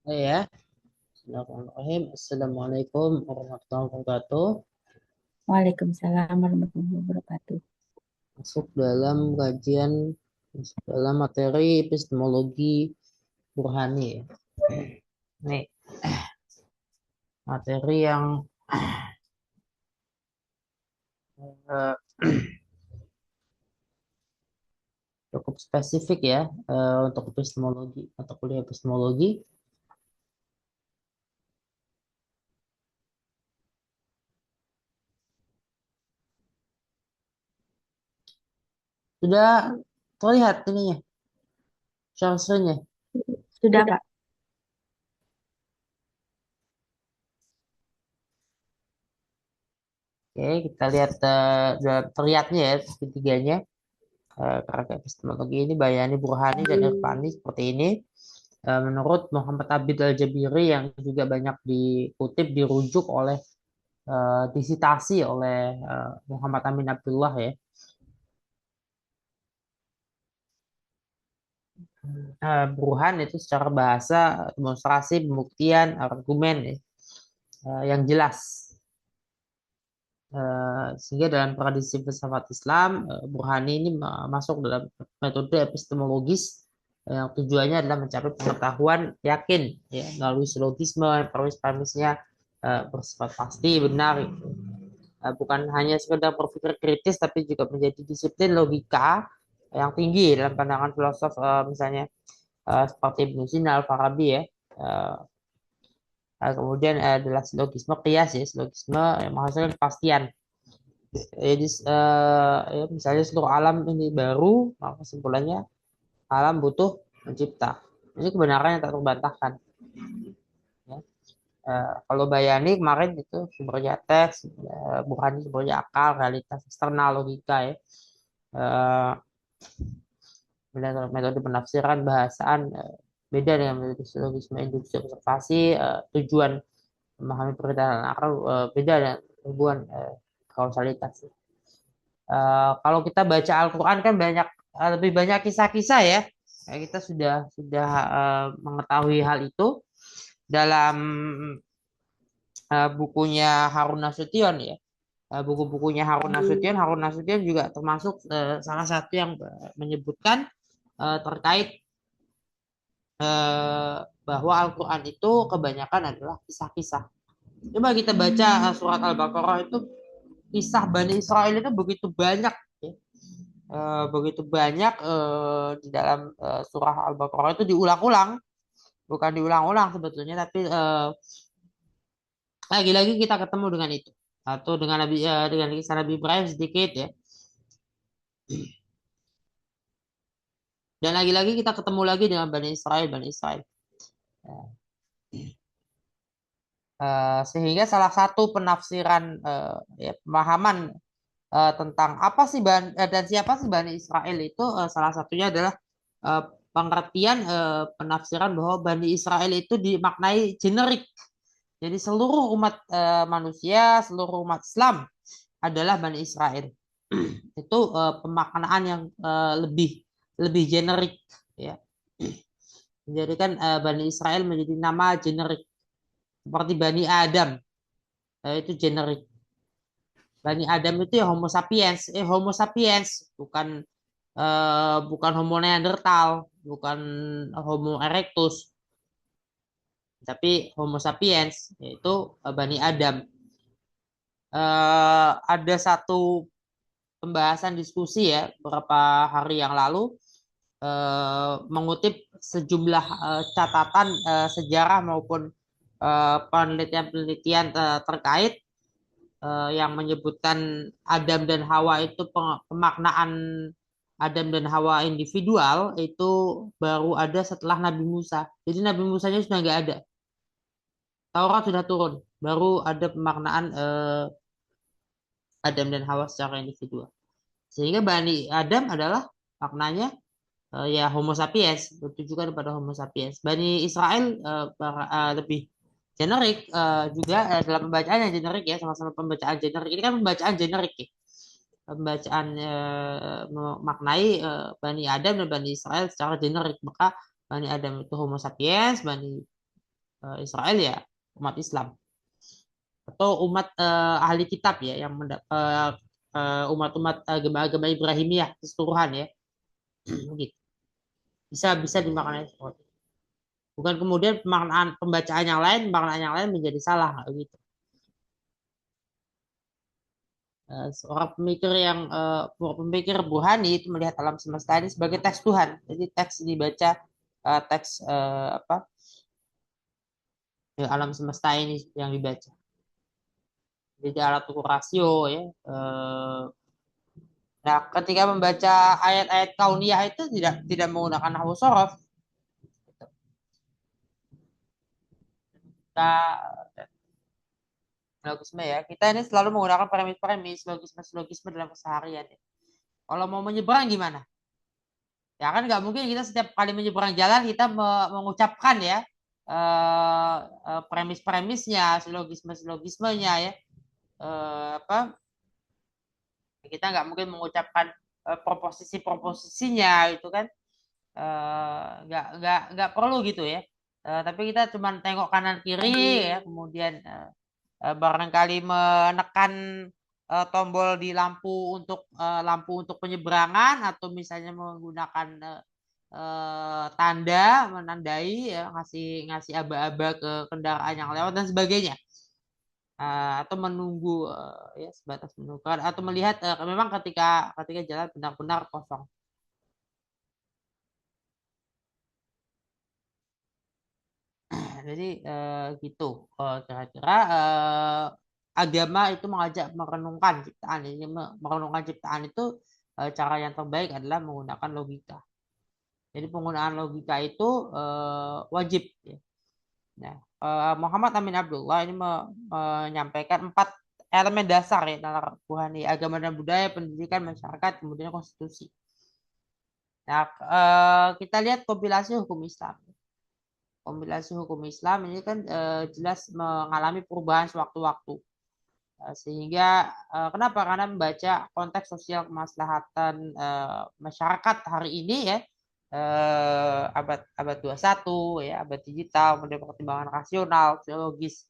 Ya, Bismillahirrahmanirrahim. Assalamualaikum warahmatullahi wabarakatuh. Waalaikumsalam warahmatullahi wabarakatuh. Masuk dalam kajian, masuk dalam materi epistemologi Burhani. Ya. Nih, materi yang eh, cukup spesifik ya untuk epistemologi, atau kuliah epistemologi. Sudah terlihat ininya, syarah-syarahnya. Sudah, Kak? Oke, kita lihat terlihatnya ya ketiganya. Kerangka epistemologi ini Bayani, Burhani, dan Irfani seperti ini. Menurut Muhammad Abid Al-Jabiri yang juga banyak dikutip, dirujuk oleh, disitasi oleh Muhammad Amin Abdullah ya. Burhan itu secara bahasa demonstrasi, pembuktian, argumen ya, yang jelas. Sehingga dalam tradisi filsafat Islam, Burhani ini masuk dalam metode epistemologis yang tujuannya adalah mencapai pengetahuan yakin ya, melalui silogisme yang premis-premisnya bersifat pasti benar gitu. Bukan hanya sekedar berpikir kritis tapi juga menjadi disiplin logika yang tinggi dalam pandangan filosof, misalnya seperti Ibnu Sina, Al-Farabi ya. Eh, Kemudian adalah silogisme kias ya, silogisme yang menghasilkan kepastian. Jadi ya, misalnya seluruh alam ini baru, maka kesimpulannya alam butuh mencipta. Ini kebenaran yang tak terbantahkan. Ya. Kalau Bayani kemarin itu sumbernya teks, bukan sumbernya akal, realitas eksternal, logika ya. Eh, Metode penafsiran bahasaan beda dengan metode silogisme induksi observasi. Tujuan memahami perbedaan akal beda dengan hubungan kausalitas. Kalau kita baca Al-Quran kan banyak, lebih banyak kisah-kisah ya. Kita sudah mengetahui hal itu dalam bukunya Harun Nasution ya. Buku-bukunya Harun Nasution. Harun Nasution juga termasuk salah satu yang menyebutkan terkait eh, bahwa Al-Quran itu kebanyakan adalah kisah-kisah. Coba kita baca surat Al-Baqarah itu, kisah Bani Israel itu begitu banyak ya. Begitu banyak di dalam surah Al-Baqarah itu diulang-ulang, bukan diulang-ulang sebetulnya, tapi lagi-lagi kita ketemu dengan itu, atau dengan dengan kisah Nabi Ibrahim sedikit ya, dan lagi-lagi kita ketemu lagi dengan Bani Israel, Bani Israel. Sehingga salah satu penafsiran, ya, pemahaman tentang apa sih dan siapa sih Bani Israel itu, salah satunya adalah eh, pengertian, penafsiran bahwa Bani Israel itu dimaknai generik. Jadi seluruh umat manusia, seluruh umat Islam adalah Bani Israel. Itu pemaknaan yang lebih lebih generik ya. Menjadikan Bani Israel menjadi nama generik, seperti Bani Adam, itu generik. Bani Adam itu ya Homo sapiens, bukan bukan Homo Neanderthal, bukan Homo erectus, tapi Homo sapiens, yaitu Bani Adam. Ada satu pembahasan diskusi ya beberapa hari yang lalu, mengutip sejumlah catatan sejarah maupun penelitian-penelitian terkait, yang menyebutkan Adam dan Hawa itu, pemaknaan Adam dan Hawa individual itu baru ada setelah Nabi Musa. Jadi Nabi Musanya sudah nggak ada. Taurat sudah turun. Baru ada pemaknaan Adam dan Hawa secara individual. Sehingga Bani Adam adalah maknanya ya Homo sapiens, bertujukan pada Homo sapiens. Bani Israel lebih generik, juga dalam pembacaan yang generik ya, sama-sama pembacaan generik. Ini kan pembacaan generik ya. Pembacaan memaknai Bani Adam dan Bani Israel secara generik. Maka Bani Adam itu Homo sapiens, Bani Israel ya umat Islam atau umat ahli kitab ya yang umat-umat agama-agama Ibrahimiyah keseluruhan ya. Gitu. Bisa bisa dimaknai seperti itu. Bukan kemudian pemaknaan pembacaan yang lain menjadi salah gitu. Pemikir Burhani itu melihat alam semesta ini sebagai teks Tuhan. Jadi teks dibaca teks apa alam semesta ini yang dibaca. Jadi alat ukur rasio ya. Nah, ketika membaca ayat-ayat kauniyah itu tidak menggunakan nahwu sorof. Kita logisme ya. Kita ini selalu menggunakan premis-premis, logisme dalam keseharian. Ya. Kalau mau menyeberang gimana? Ya kan nggak mungkin kita setiap kali menyeberang jalan kita mengucapkan ya premis-premisnya, silogismenya ya. Apa? Kita nggak mungkin mengucapkan proposisi-proposisinya itu kan. Nggak perlu gitu ya. Tapi kita cuma tengok kanan kiri ya, kemudian barangkali menekan tombol di lampu untuk penyeberangan atau misalnya menggunakan tanda menandai ya ngasih ngasih aba-aba ke kendaraan yang lewat dan sebagainya. Atau menunggu ya sebatas menunggu atau melihat memang ketika jalan benar-benar kosong. Jadi gitu kira-kira agama itu mengajak merenungkan ciptaan ini merenungkan ciptaan itu cara yang terbaik adalah menggunakan logika. Jadi penggunaan logika itu wajib. Ya. Nah, Muhammad Amin Abdullah ini menyampaikan 4 elemen dasar ya dalam Rohani agama dan budaya, pendidikan, masyarakat, kemudian konstitusi. Nah, kita lihat kompilasi hukum Islam. Kompilasi hukum Islam ini kan jelas mengalami perubahan sewaktu-waktu. Sehingga kenapa? Karena membaca konteks sosial kemaslahatan masyarakat hari ini ya abad 21 ya abad digital kemudian pertimbangan rasional, sosiologis,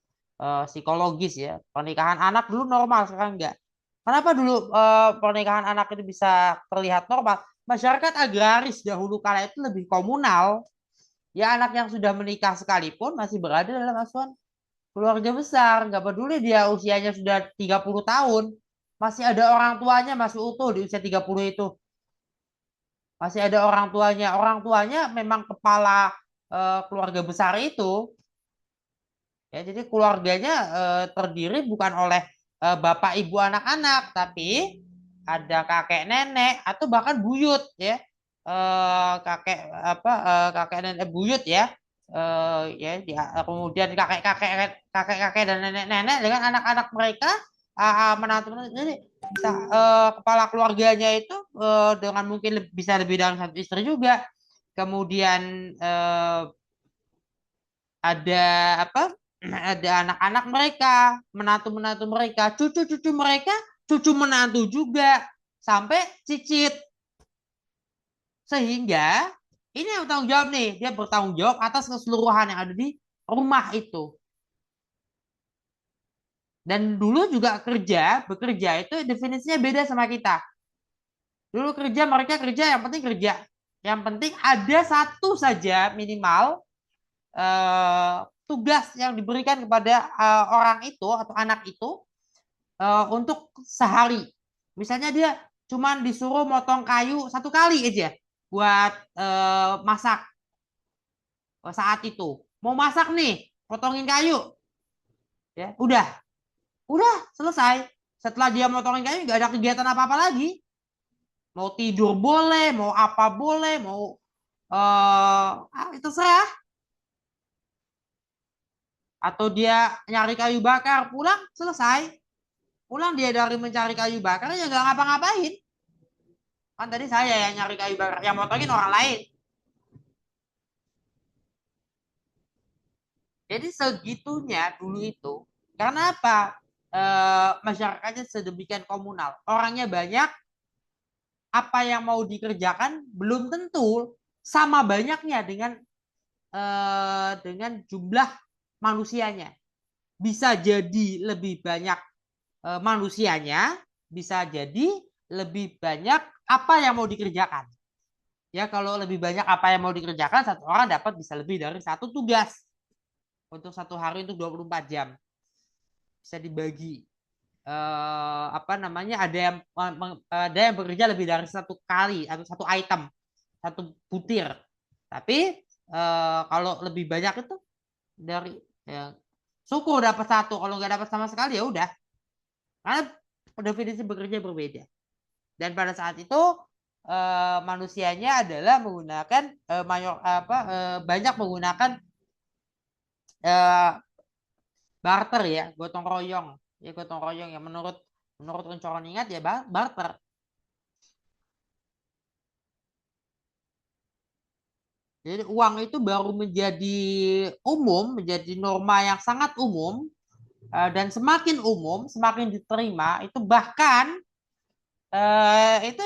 psikologis ya. Pernikahan anak dulu normal sekarang enggak. Kenapa dulu pernikahan anak itu bisa terlihat normal? Masyarakat agraris dahulu kala itu lebih komunal. Ya anak yang sudah menikah sekalipun masih berada dalam asuhan keluarga besar. Nggak peduli dia usianya sudah 30 tahun. Masih ada orang tuanya masih utuh di usia 30 itu. Masih ada orang tuanya. Orang tuanya memang kepala keluarga besar itu. Ya, jadi keluarganya terdiri bukan oleh bapak ibu anak-anak, tapi ada kakek nenek atau bahkan buyut ya. Kakek nenek buyut ya. Kemudian kakek-kakek dan nenek-nenek dengan anak-anak mereka menantu jadi kepala keluarganya itu dengan mungkin bisa lebih dari satu istri juga. Kemudian ada apa? Ada anak-anak mereka, menantu-menantu mereka, cucu-cucu mereka, cucu menantu juga, sampai cicit. Sehingga ini yang bertanggung jawab nih, dia bertanggung jawab atas keseluruhan yang ada di rumah itu. Dan dulu juga bekerja itu definisinya beda sama kita. Dulu mereka kerja, yang penting kerja. Yang penting ada satu saja minimal tugas yang diberikan kepada orang itu atau anak itu untuk sehari. Misalnya dia cuma disuruh motong kayu 1 kali aja buat masak saat itu. Mau masak nih, potongin kayu, ya udah selesai. Setelah dia motongin kayu nggak ada kegiatan apa-apa lagi. Mau tidur boleh, mau apa boleh, mau itu serah. Atau dia nyari kayu bakar, pulang selesai. Pulang dia dari mencari kayu bakar ya nggak ngapa-ngapain. Kan tadi saya yang nyari kayu bakar, yang motongin orang lain. Jadi segitunya dulu itu. Karena apa? Masyarakatnya sedemikian komunal. Orangnya banyak, apa yang mau dikerjakan belum tentu sama banyaknya dengan jumlah manusianya. Bisa jadi lebih banyak manusianya, bisa jadi lebih banyak apa yang mau dikerjakan. Ya, kalau lebih banyak apa yang mau dikerjakan, satu orang dapat bisa lebih dari satu tugas untuk satu hari untuk 24 jam. Bisa dibagi apa namanya, ada yang bekerja lebih dari satu kali atau satu item, satu butir. Tapi kalau lebih banyak itu dari ya, syukur dapat satu, kalau nggak dapat sama sekali ya udah, karena definisi bekerja berbeda. Dan pada saat itu manusianya adalah menggunakan banyak menggunakan eh, barter ya, gotong royong. Ya, gotong royong yang menurut menurut Uncoron ingat ya, barter. Jadi uang itu baru menjadi umum, menjadi norma yang sangat umum, dan semakin umum, semakin diterima. Itu bahkan itu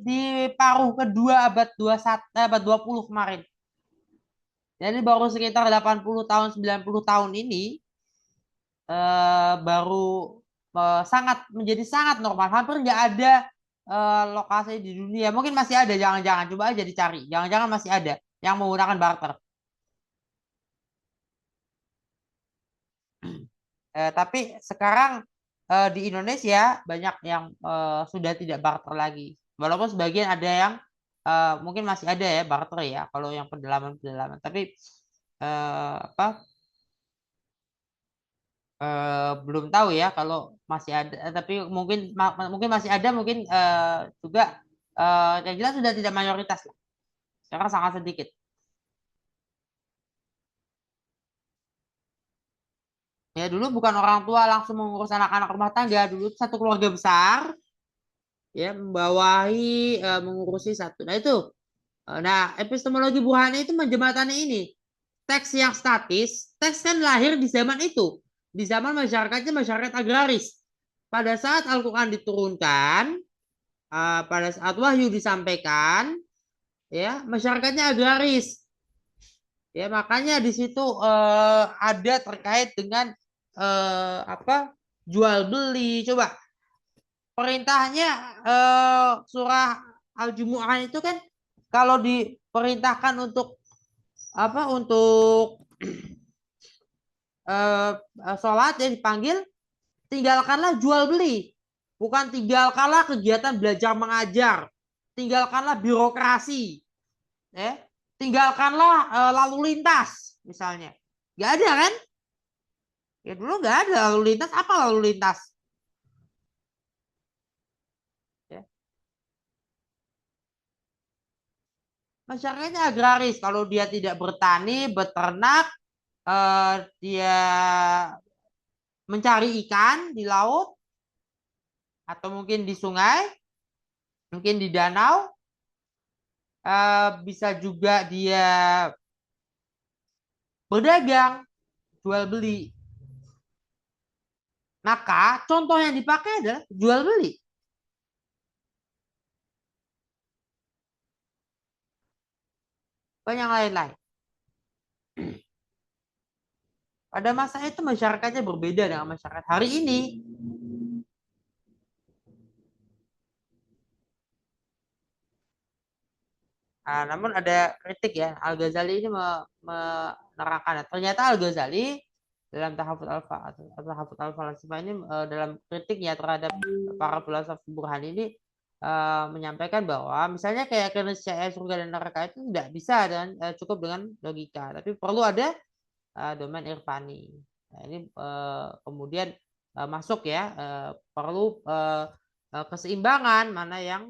di paruh kedua abad 21, abad 20 kemarin. Jadi baru sekitar 80 tahun, 90 tahun ini baru sangat menjadi sangat normal. Hampir nggak ada lokasi di dunia. Mungkin masih ada, jangan-jangan coba aja dicari. Jangan-jangan masih ada yang menggunakan barter. Tapi sekarang di Indonesia banyak yang sudah tidak barter lagi. Walaupun sebagian ada yang mungkin masih ada ya barter ya kalau yang pedalaman-pedalaman. Tapi apa belum tahu ya kalau masih ada. Tapi mungkin masih ada, mungkin juga yang jelas sudah tidak mayoritas lah. Sekarang sangat sedikit. Ya dulu bukan orang tua langsung mengurus anak-anak rumah tangga. Dulu satu keluarga besar ya membawahi mengurusi satu. Nah itu. Nah, epistemologi Burhani itu menjembatani ini. Teks yang statis, teks kan lahir di zaman itu. Di zaman masyarakatnya masyarakat agraris. Pada saat Al-Quran diturunkan, pada saat wahyu disampaikan, ya masyarakatnya agraris. Ya makanya di situ ada terkait dengan apa jual beli. Coba perintahnya surah Al-Jumu'ah itu kan kalau diperintahkan untuk apa untuk eh, sholat yang dipanggil tinggalkanlah jual beli, bukan tinggalkanlah kegiatan belajar mengajar, tinggalkanlah birokrasi, ya tinggalkanlah lalu lintas misalnya. Nggak ada kan, ya dulu nggak ada lalu lintas. Apa lalu lintas ya? Masyarakatnya agraris, kalau dia tidak bertani beternak, dia mencari ikan di laut atau mungkin di sungai, mungkin di danau, bisa juga dia berdagang, jual beli. Maka contoh yang dipakai adalah jual beli. Banyak lain-lain. Pada masa itu masyarakatnya berbeda dengan masyarakat hari ini. Namun ada kritik ya, Al-Ghazali ini menerangkan. Ternyata Al-Ghazali dalam Tahafut al-Falasifah ini dalam kritiknya terhadap para filsuf Burhani ini menyampaikan bahwa misalnya kayak keniscayaan surga dan neraka itu tidak bisa dan cukup dengan logika, tapi perlu ada domain irfani. Nah, ini kemudian masuk ya, perlu keseimbangan mana yang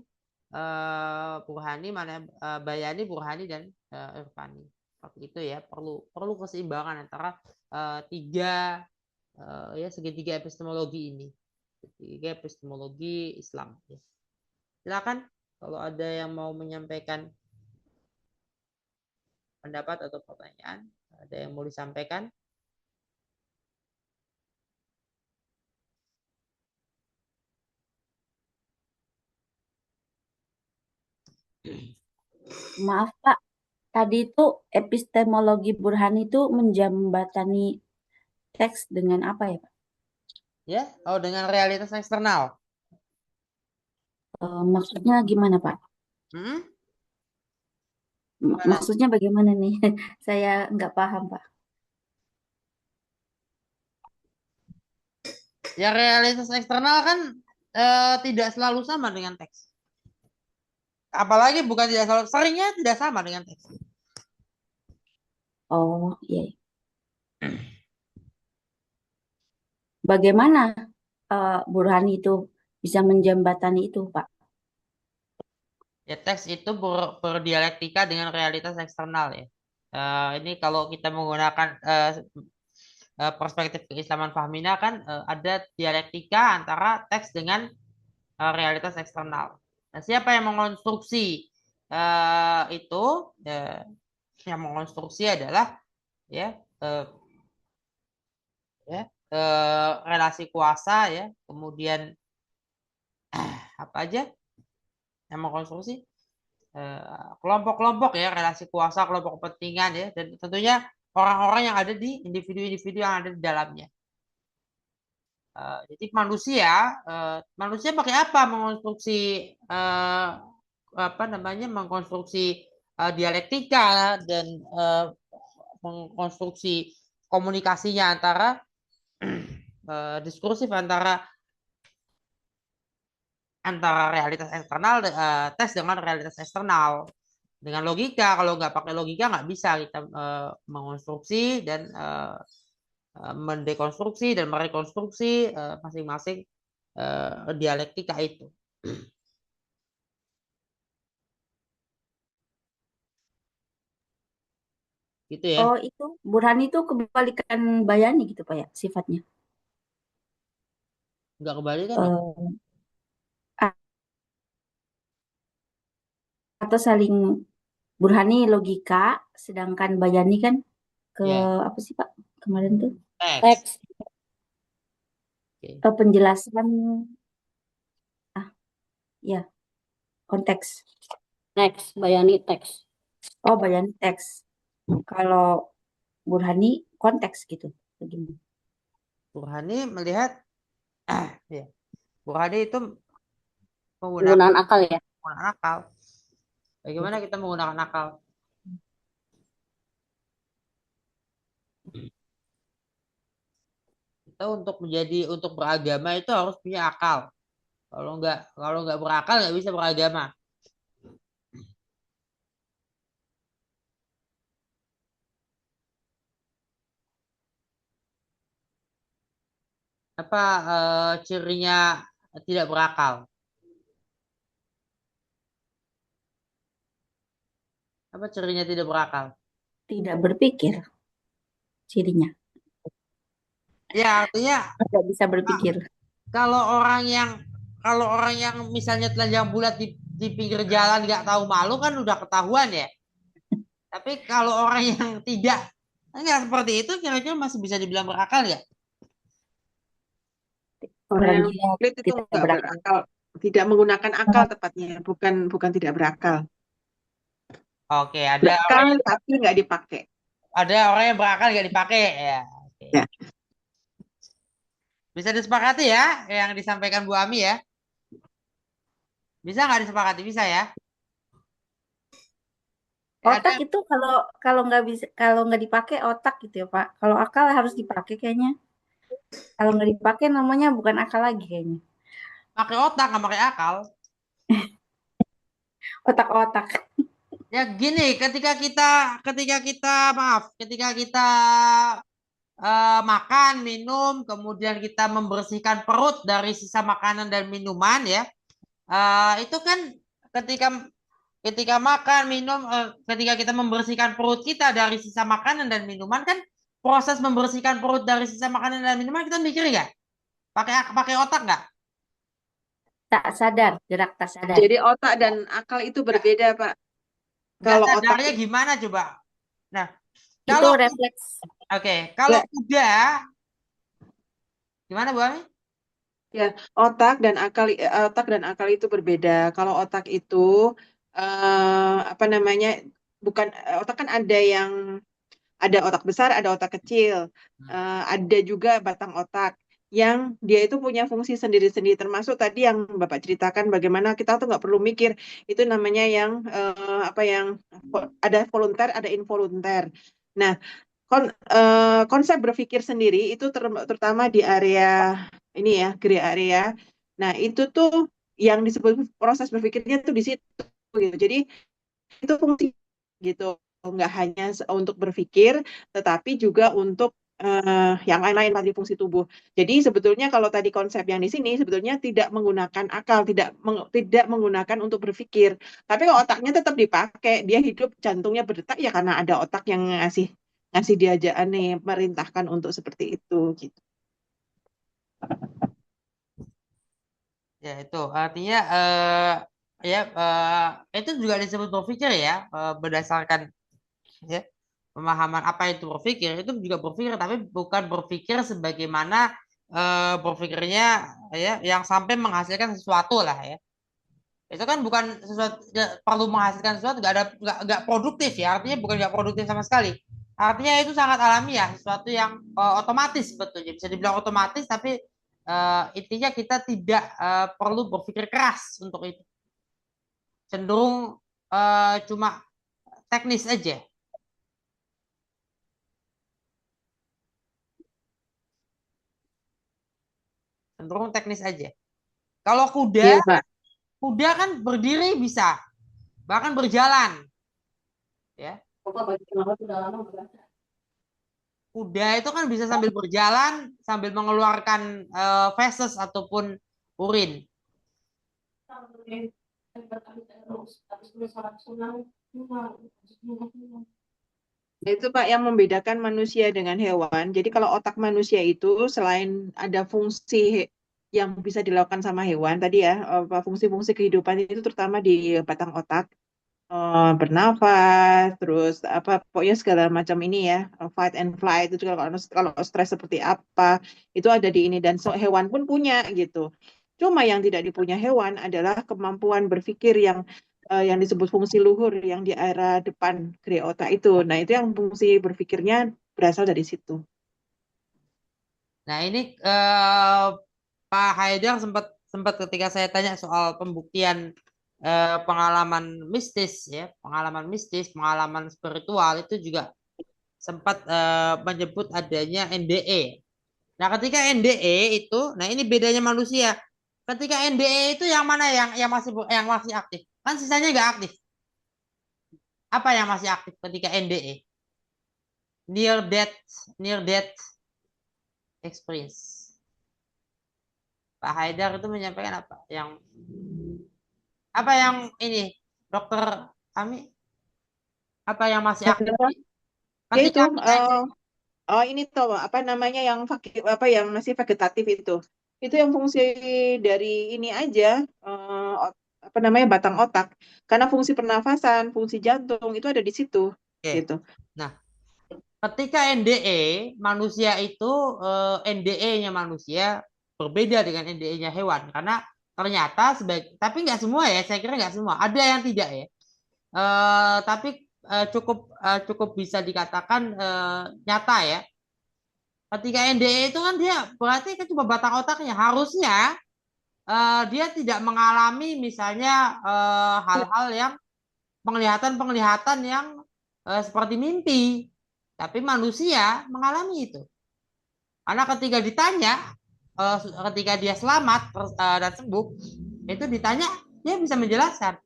Burhani, mana Bayani, Burhani dan Irfani. Seperti itu ya, perlu perlu keseimbangan antara tiga ya segitiga epistemologi ini, segitiga epistemologi Islam. Ya. Silakan kalau ada yang mau menyampaikan pendapat atau pertanyaan, ada yang mau disampaikan. Maaf Pak, tadi itu epistemologi Burhani itu menjembatani Teks dengan apa ya, Pak? Ya, oh dengan realitas eksternal. Maksudnya gimana, Pak? Hmm? Gimana? Maksudnya bagaimana nih? Saya nggak paham, Pak. Ya realitas eksternal kan tidak selalu sama dengan teks. Apalagi bukan tidak selalu, seringnya tidak sama dengan teks. Oh, iya. Bagaimana Burhani itu bisa menjembatani itu, Pak? Ya teks itu berdialektika dengan realitas eksternal ya. Ini kalau kita menggunakan perspektif keislaman Fahmina kan ada dialektika antara teks dengan realitas eksternal. Nah, siapa yang mengonstruksi itu? Yang mengonstruksi adalah ya eh, ya relasi kuasa ya, kemudian apa aja yang mengkonstruksi kelompok-kelompok ya, relasi kuasa, kelompok kepentingan ya, dan tentunya orang-orang yang ada di individu-individu yang ada di dalamnya. Jadi manusia pakai apa mengonstruksi eh, apa namanya mengkonstruksi dialektika dan mengkonstruksi komunikasinya antara diskursif antara antara realitas eksternal tes dengan realitas eksternal dengan logika. Kalau nggak pakai logika nggak bisa kita mengonstruksi dan mendekonstruksi dan merekonstruksi masing-masing dialektika itu gitu ya. Oh, itu Burhani itu kebalikan Bayani gitu, Pak ya, sifatnya. Nggak kembali kan dong. Eh, atau saling Burhani logika, sedangkan Bayani kan ke Ya apa sih, Pak? Kemarin tuh teks. teks, Oke. penjelasan, ah ya, konteks. Teks, Bayani teks. Oh, Bayani teks. Kalau Burhani konteks gitu. Begini. Burhani melihat ya Burhani itu menggunakan Penggunaan akal ya. menggunakan akal. Bagaimana kita menggunakan akal? Kita untuk beragama itu harus punya akal. Kalau nggak berakal nggak bisa beragama. Apa cirinya tidak berakal? Apa cirinya tidak berakal? Tidak berpikir cirinya. Ya artinya Tidak bisa ah, berpikir. kalau orang yang kalau orang yang misalnya telanjang bulat di pinggir jalan nggak tahu malu kan udah ketahuan ya. Tapi kalau orang yang tidak nggak seperti itu kira-kira masih bisa dibilang berakal nggak? Orang Orang yang gila sulit itu tidak nggak berakal. berakal, tidak menggunakan akal tepatnya, bukan bukan tidak berakal. Oke, Berakal tapi nggak dipakai. ada orang yang berakal nggak dipakai ya. Oke. Ya. Bisa disepakati ya yang disampaikan Bu Ami ya. Bisa nggak disepakati? Bisa ya. Ada Otak itu kalau kalau nggak bisa kalau nggak dipakai otak gitu ya, Pak. Kalau akal harus dipakai kayaknya. Kalau nggak dipakai namanya bukan akal lagi kayaknya. pakai otak nggak pakai akal. Otak-otak. Ya gini, ketika kita makan, minum, kemudian kita membersihkan perut dari sisa makanan dan minuman ya. Itu kan ketika ketika makan, minum, ketika kita membersihkan perut kita dari sisa makanan dan minuman kan proses membersihkan perut dari sisa makanan dan minuman kita mikir nggak? Pakai pakai otak nggak? Tak sadar, gerak tak sadar. Jadi otak dan akal itu berbeda, Pak. Nggak Kalau otak sadarnya gimana coba? Nah, Itu kalau refleks. kalau ya, udah gimana Bu Ami? ya, otak dan akal itu berbeda. Kalau otak itu apa namanya? Bukan otak kan ada yang Ada otak besar, ada otak kecil. Ada juga batang otak yang dia itu punya fungsi sendiri-sendiri. Termasuk tadi yang Bapak ceritakan bagaimana kita tuh nggak perlu mikir. Itu namanya yang ada volunteer, ada involunteer. Nah, konsep berpikir sendiri itu terutama di area ini ya, gray area. Nah, itu tuh yang disebut proses berpikirnya tuh di situ gitu. Jadi itu fungsi gitu, nggak hanya untuk berpikir, tetapi juga untuk yang lain-lain tadi fungsi tubuh. Jadi sebetulnya kalau tadi konsep yang di sini sebetulnya tidak menggunakan akal, tidak menggunakan untuk berpikir. Tapi kalau otaknya tetap dipakai, dia hidup jantungnya berdetak ya karena ada otak yang ngasih ngasih diajak nih merintahkan untuk seperti itu gitu. Ya itu artinya ya itu juga disebut berpikir ya berdasarkan ya pemahaman apa itu berpikir itu juga berpikir tapi bukan berpikir sebagaimana berpikirnya ya yang sampai menghasilkan sesuatu lah ya itu kan bukan sesuatu ya, perlu menghasilkan sesuatu nggak produktif ya artinya bukan nggak produktif sama sekali artinya itu sangat alamiah sesuatu yang otomatis sebetulnya bisa dibilang otomatis tapi intinya kita tidak perlu berpikir keras untuk itu cenderung cuma teknis aja cenderung teknis aja kalau Iya, kuda Pak. kuda kan berdiri bisa bahkan berjalan ya Bapak bagi kenapa sudah lama berbaca? kuda itu kan bisa sambil berjalan sambil mengeluarkan feses ataupun urin. Itu Pak yang membedakan manusia dengan hewan. Jadi kalau otak manusia itu selain ada fungsi yang bisa dilakukan sama hewan tadi ya, fungsi-fungsi kehidupan itu terutama di batang otak, bernafas, terus apa pokoknya segala macam ini ya, fight and flight itu juga kalau stres seperti apa itu ada di ini dan hewan pun punya gitu. Cuma yang tidak dipunya hewan adalah kemampuan berpikir yang disebut fungsi luhur yang di area depan gray otak itu. Nah, itu yang fungsi berpikirnya berasal dari situ. Nah ini Pak Haidar sempat sempat ketika saya tanya soal pembuktian pengalaman mistis ya pengalaman spiritual itu juga sempat menyebut adanya NDE. Nah ketika NDE itu, nah ini bedanya manusia. Ketika NDE itu yang mana yang masih aktif? Kan sisanya nggak aktif. Apa yang masih aktif ketika NDE? Near death, near death experience. Pak Haidar itu menyampaikan apa yang ini dokter Ami apa yang masih aktif Ya itu, ketika kita ini tuh apa namanya yang apa yang masih vegetatif itu. Itu yang fungsi dari ini aja, apa namanya batang otak. Karena fungsi pernafasan, fungsi jantung itu ada di situ, oke. gitu. Nah, ketika NDE manusia itu NDE-nya manusia berbeda dengan NDE-nya hewan karena ternyata tapi nggak semua ya saya kira nggak semua ada yang tidak ya tapi cukup bisa dikatakan nyata ya ketika NDE itu kan dia berarti kan cuma batang otaknya harusnya dia tidak mengalami misalnya hal-hal yang penglihatan-penglihatan yang seperti mimpi tapi manusia mengalami itu karena ketika ditanya ketika dia selamat dan sembuh itu ditanya dia bisa menjelaskan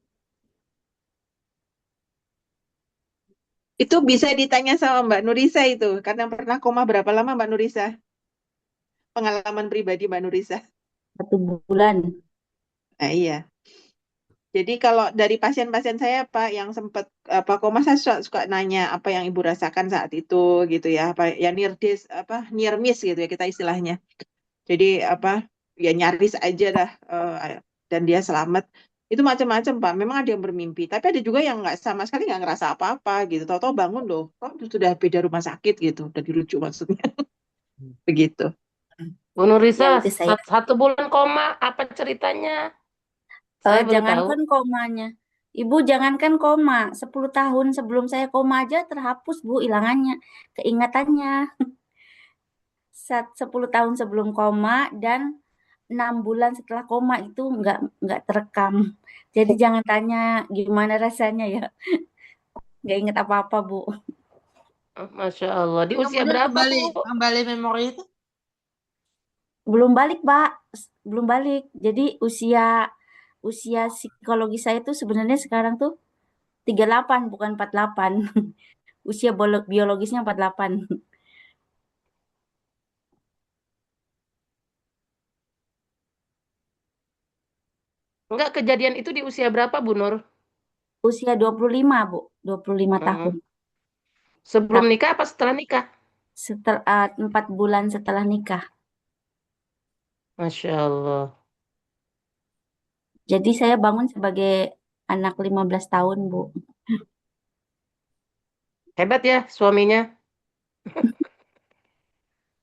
Itu bisa ditanya sama Mbak Nurisa itu, karena pernah koma berapa lama Mbak Nurisa? Pengalaman pribadi Mbak Nurisa. 1 bulan. Nah, iya. Jadi kalau dari pasien-pasien saya Pak yang sempat apa koma saya suka nanya apa yang Ibu rasakan saat itu gitu ya, apa ya near miss gitu ya kita istilahnya. Jadi apa ya nyaris aja dah dan dia selamat. Itu macam-macam Pak. Memang ada yang bermimpi, tapi ada juga yang nggak sama sekali nggak ngerasa apa-apa gitu. Tahu-tahu bangun loh, kok sudah beda rumah sakit gitu, udah dirujuk maksudnya begitu. Bu Nurisa, Nanti saya 1 bulan koma, apa ceritanya? Saya baru tahu. jangankan komanya, Ibu jangankan koma, 10 tahun sebelum saya koma aja terhapus Bu hilangannya, keingatannya. 10 tahun sebelum koma dan 6 bulan setelah koma itu nggak terekam. Jadi jangan tanya gimana rasanya ya, nggak inget apa-apa Bu. Masya Allah. Di usia Kemudian berapa, kembali Bu? kembali memori itu. Belum balik Pak, belum balik. Jadi usia usia psikologi saya tuh sebenarnya sekarang tuh 38 bukan 48. Usia biologisnya 48. Enggak, kejadian itu di usia berapa, Bu Nur? Usia 25 Bu, 25 tahun. Hmm. Sebelum nikah apa setelah nikah? Setelah 4 bulan setelah nikah. Masya Allah. Jadi saya bangun sebagai anak 15 tahun, Bu. Hebat ya suaminya.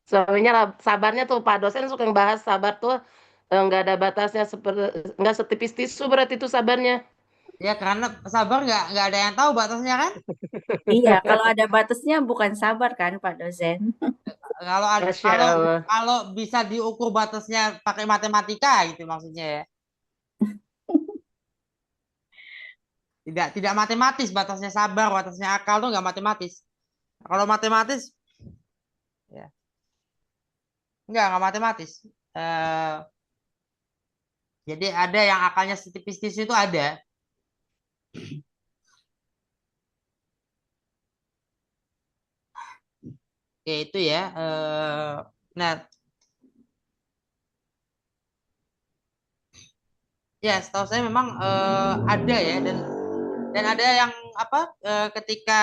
Suaminya sabarnya tuh, Pak dosen suka ngebahas sabar tuh nggak ada batasnya, seperti nggak setipis tisu berarti itu sabarnya. Ya karena sabar nggak ada yang tahu batasnya kan. Iya, kalau ada batasnya bukan sabar kan, Pak dosen? Kalau ada, Masya kalau Allah. kalau bisa diukur batasnya pakai matematika gitu maksudnya ya. Tidak matematis batasnya sabar, batasnya akal tuh nggak matematis. Kalau matematis ya nggak matematis. Eh, jadi ada yang akalnya setipis tisu itu ada. Ya itu ya. Nah, ya setahu saya memang ada ya dan ada yang apa ketika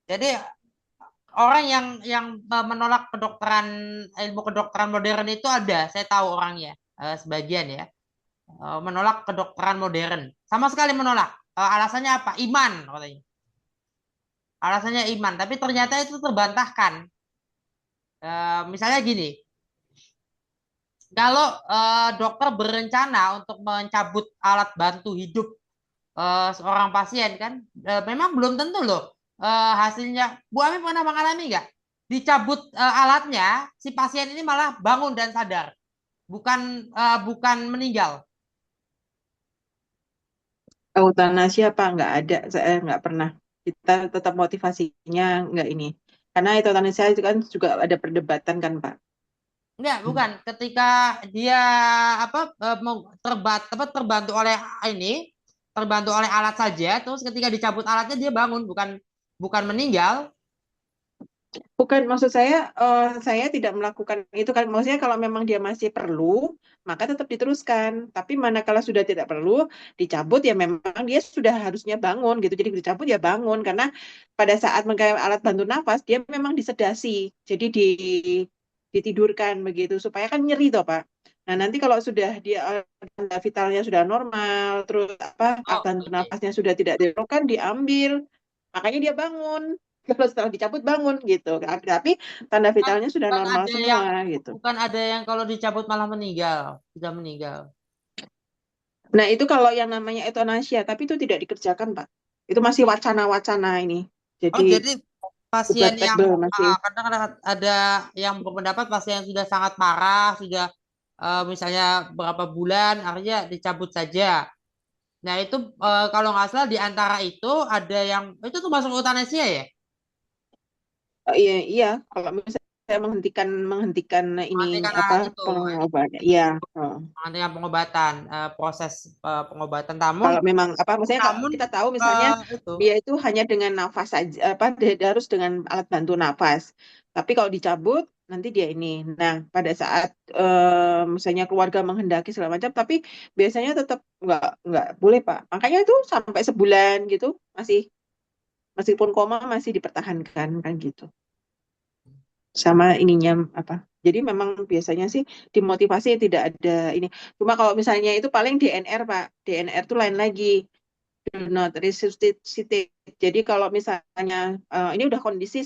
jadi orang yang menolak kedokteran ilmu kedokteran modern itu ada, saya tahu orangnya sebagian ya. Menolak kedokteran modern. Sama sekali menolak. Alasannya apa? Iman katanya. Alasannya iman, tapi ternyata itu terbantahkan. Misalnya gini, kalau dokter berencana untuk mencabut alat bantu hidup seorang pasien kan, memang belum tentu loh hasilnya. Bu Ami pernah mengalami nggak? Dicabut alatnya, si pasien ini malah bangun dan sadar, bukan meninggal. Euthanasia apa nggak ada, saya nggak pernah. Kita tetap motivasinya nggak ini. Karena euthanasia itu kan juga ada perdebatan kan, Pak. Enggak, bukan. Ketika dia terbantu oleh ini, terbantu oleh alat saja, terus ketika dicabut alatnya dia bangun, bukan meninggal. Bukan, maksud saya tidak melakukan itu kan. Maksudnya kalau memang dia masih perlu, maka tetap diteruskan. Tapi manakala sudah tidak perlu, dicabut ya memang dia sudah harusnya bangun gitu. Jadi dicabut ya bangun karena pada saat memakai alat bantu nafas dia memang disedasi. Jadi ditidurkan begitu supaya kan nyeri toh, Pak. Nah, nanti kalau sudah dia tanda vitalnya sudah normal, terus alat Oh, bantu oke. nafasnya sudah tidak diperlukan, diambil. Makanya dia bangun. Kalau setelah dicabut bangun gitu. Tapi tanda Bukan, vitalnya sudah bukan normal ada yang semua gitu. bukan ada yang kalau dicabut malah meninggal, sudah meninggal. Nah, itu kalau yang namanya euthanasia, tapi itu tidak dikerjakan, Pak. Itu masih wacana-wacana ini. Oh, Jadi jadi pasien yang debatable masih. kadang ada yang berpendapat pasien yang sudah sangat parah, sudah misalnya berapa bulan, artinya dicabut saja. Nah itu kalau nggak salah di antara itu ada yang itu tuh masuk euthanasia ya, Iya, iya. Kalau misalnya saya menghentikan ini menghentikan apa itu, pengobatan, iya. Oh. menghentikan pengobatan, proses pengobatan. Namun, Kalau memang maksudnya kalau namun kita tahu misalnya itu dia itu hanya dengan nafas saja, dia harus dengan alat bantu nafas. Tapi kalau dicabut nanti dia ini. Nah, pada saat misalnya keluarga menghendaki segala macam, tapi biasanya tetap nggak boleh, Pak. Makanya itu sampai sebulan gitu masih meskipun koma masih dipertahankan kan gitu. Sama ininya apa? Jadi memang biasanya sih dimotivasi tidak ada ini. Cuma kalau misalnya itu paling DNR, Pak. DNR itu lain lagi. do not resuscitate. Jadi kalau misalnya ini udah kondisi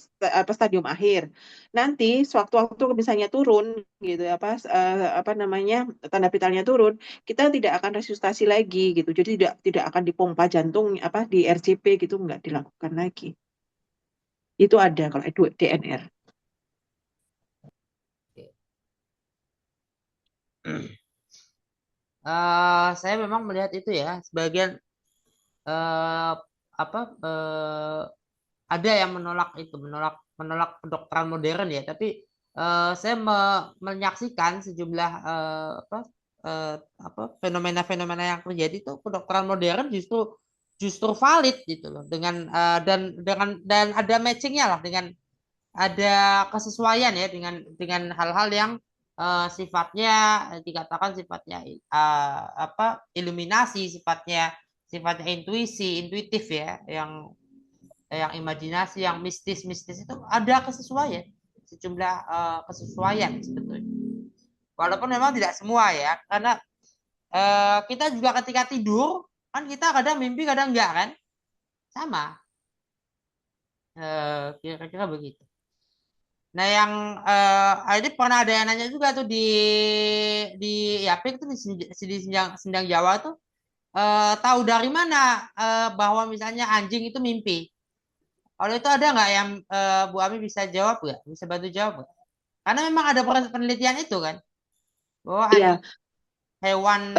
stadium akhir, nanti sewaktu-waktu misalnya turun gitu ya, apa namanya tanda vitalnya turun, kita tidak akan resusitasi lagi gitu. Jadi tidak akan dipompa jantung apa di RCP gitu nggak dilakukan lagi. Itu ada kalau DNR. Saya memang melihat itu ya, sebagian apa ada yang menolak itu, menolak kedokteran modern ya, tapi saya menyaksikan sejumlah fenomena-fenomena yang terjadi itu kedokteran modern justru valid gitu loh, dengan dan ada matchingnya lah, dengan ada kesesuaian ya dengan hal-hal yang sifatnya dikatakan sifatnya iluminasi, sifatnya intuitif ya, yang imajinasi, yang mistis itu ada kesesuaian, sejumlah kesesuaian sebetulnya. Walaupun memang tidak semua ya, karena kita juga ketika tidur kan kita kadang mimpi kadang enggak kan, sama, kira-kira begitu. Nah, yang ini pernah ada yang nanya juga tuh di Yapik tuh di Sindang Jawa tuh, tahu dari mana bahwa misalnya anjing itu mimpi? Kalau itu ada nggak yang Bu Ami bisa jawab nggak? Bisa bantu jawab nggak? Karena memang ada penelitian itu kan, bahwa Iya, hewan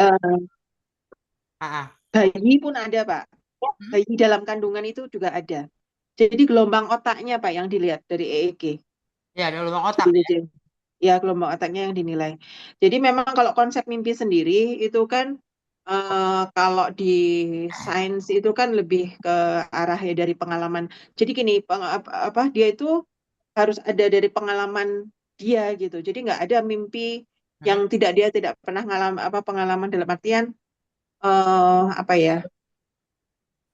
bayi pun ada, Pak. Bayi dalam kandungan itu juga ada. Jadi gelombang otaknya, Pak, yang dilihat dari EEG. ya ada lubang otak ya. Ya, gelombang otaknya yang dinilai. Jadi memang kalau konsep mimpi sendiri itu kan kalau di sains itu kan lebih ke arah ya dari pengalaman. Jadi gini, apa dia itu harus ada dari pengalaman dia gitu. Jadi nggak ada mimpi yang dia tidak pernah pengalaman dalam artian apa ya?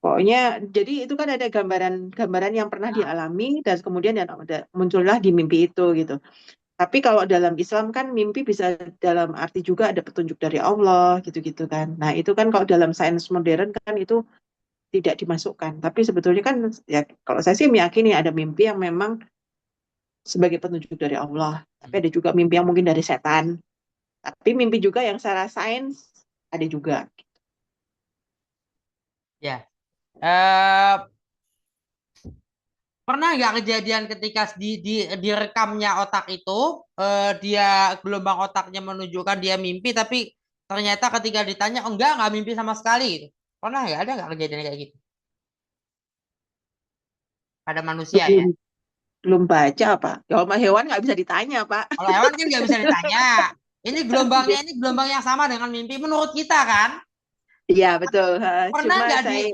Pokoknya jadi itu kan ada gambaran yang pernah dialami dan kemudian muncullah di mimpi itu gitu. Tapi kalau dalam Islam kan mimpi bisa dalam arti juga ada petunjuk dari Allah gitu-gitu kan. Nah itu kan kalau dalam sains modern kan itu tidak dimasukkan. Tapi sebetulnya kan ya kalau saya sih meyakini ada mimpi yang memang sebagai petunjuk dari Allah. Tapi ada juga mimpi yang mungkin dari setan. Tapi mimpi juga yang secara sains ada juga. Ya. Pernah nggak kejadian ketika direkamnya otak itu, dia gelombang otaknya menunjukkan dia mimpi, tapi ternyata ketika ditanya, oh nggak mimpi sama sekali gitu. Pernah nggak, ada nggak kejadian kayak gitu? Pada manusia ya. Belum baca, Pak. Kalau sama hewan nggak bisa ditanya, Pak. Kalau hewan kan nggak bisa ditanya. Ini gelombang yang sama dengan mimpi menurut kita kan? Iya, betul. Pernah Cuma nggak saya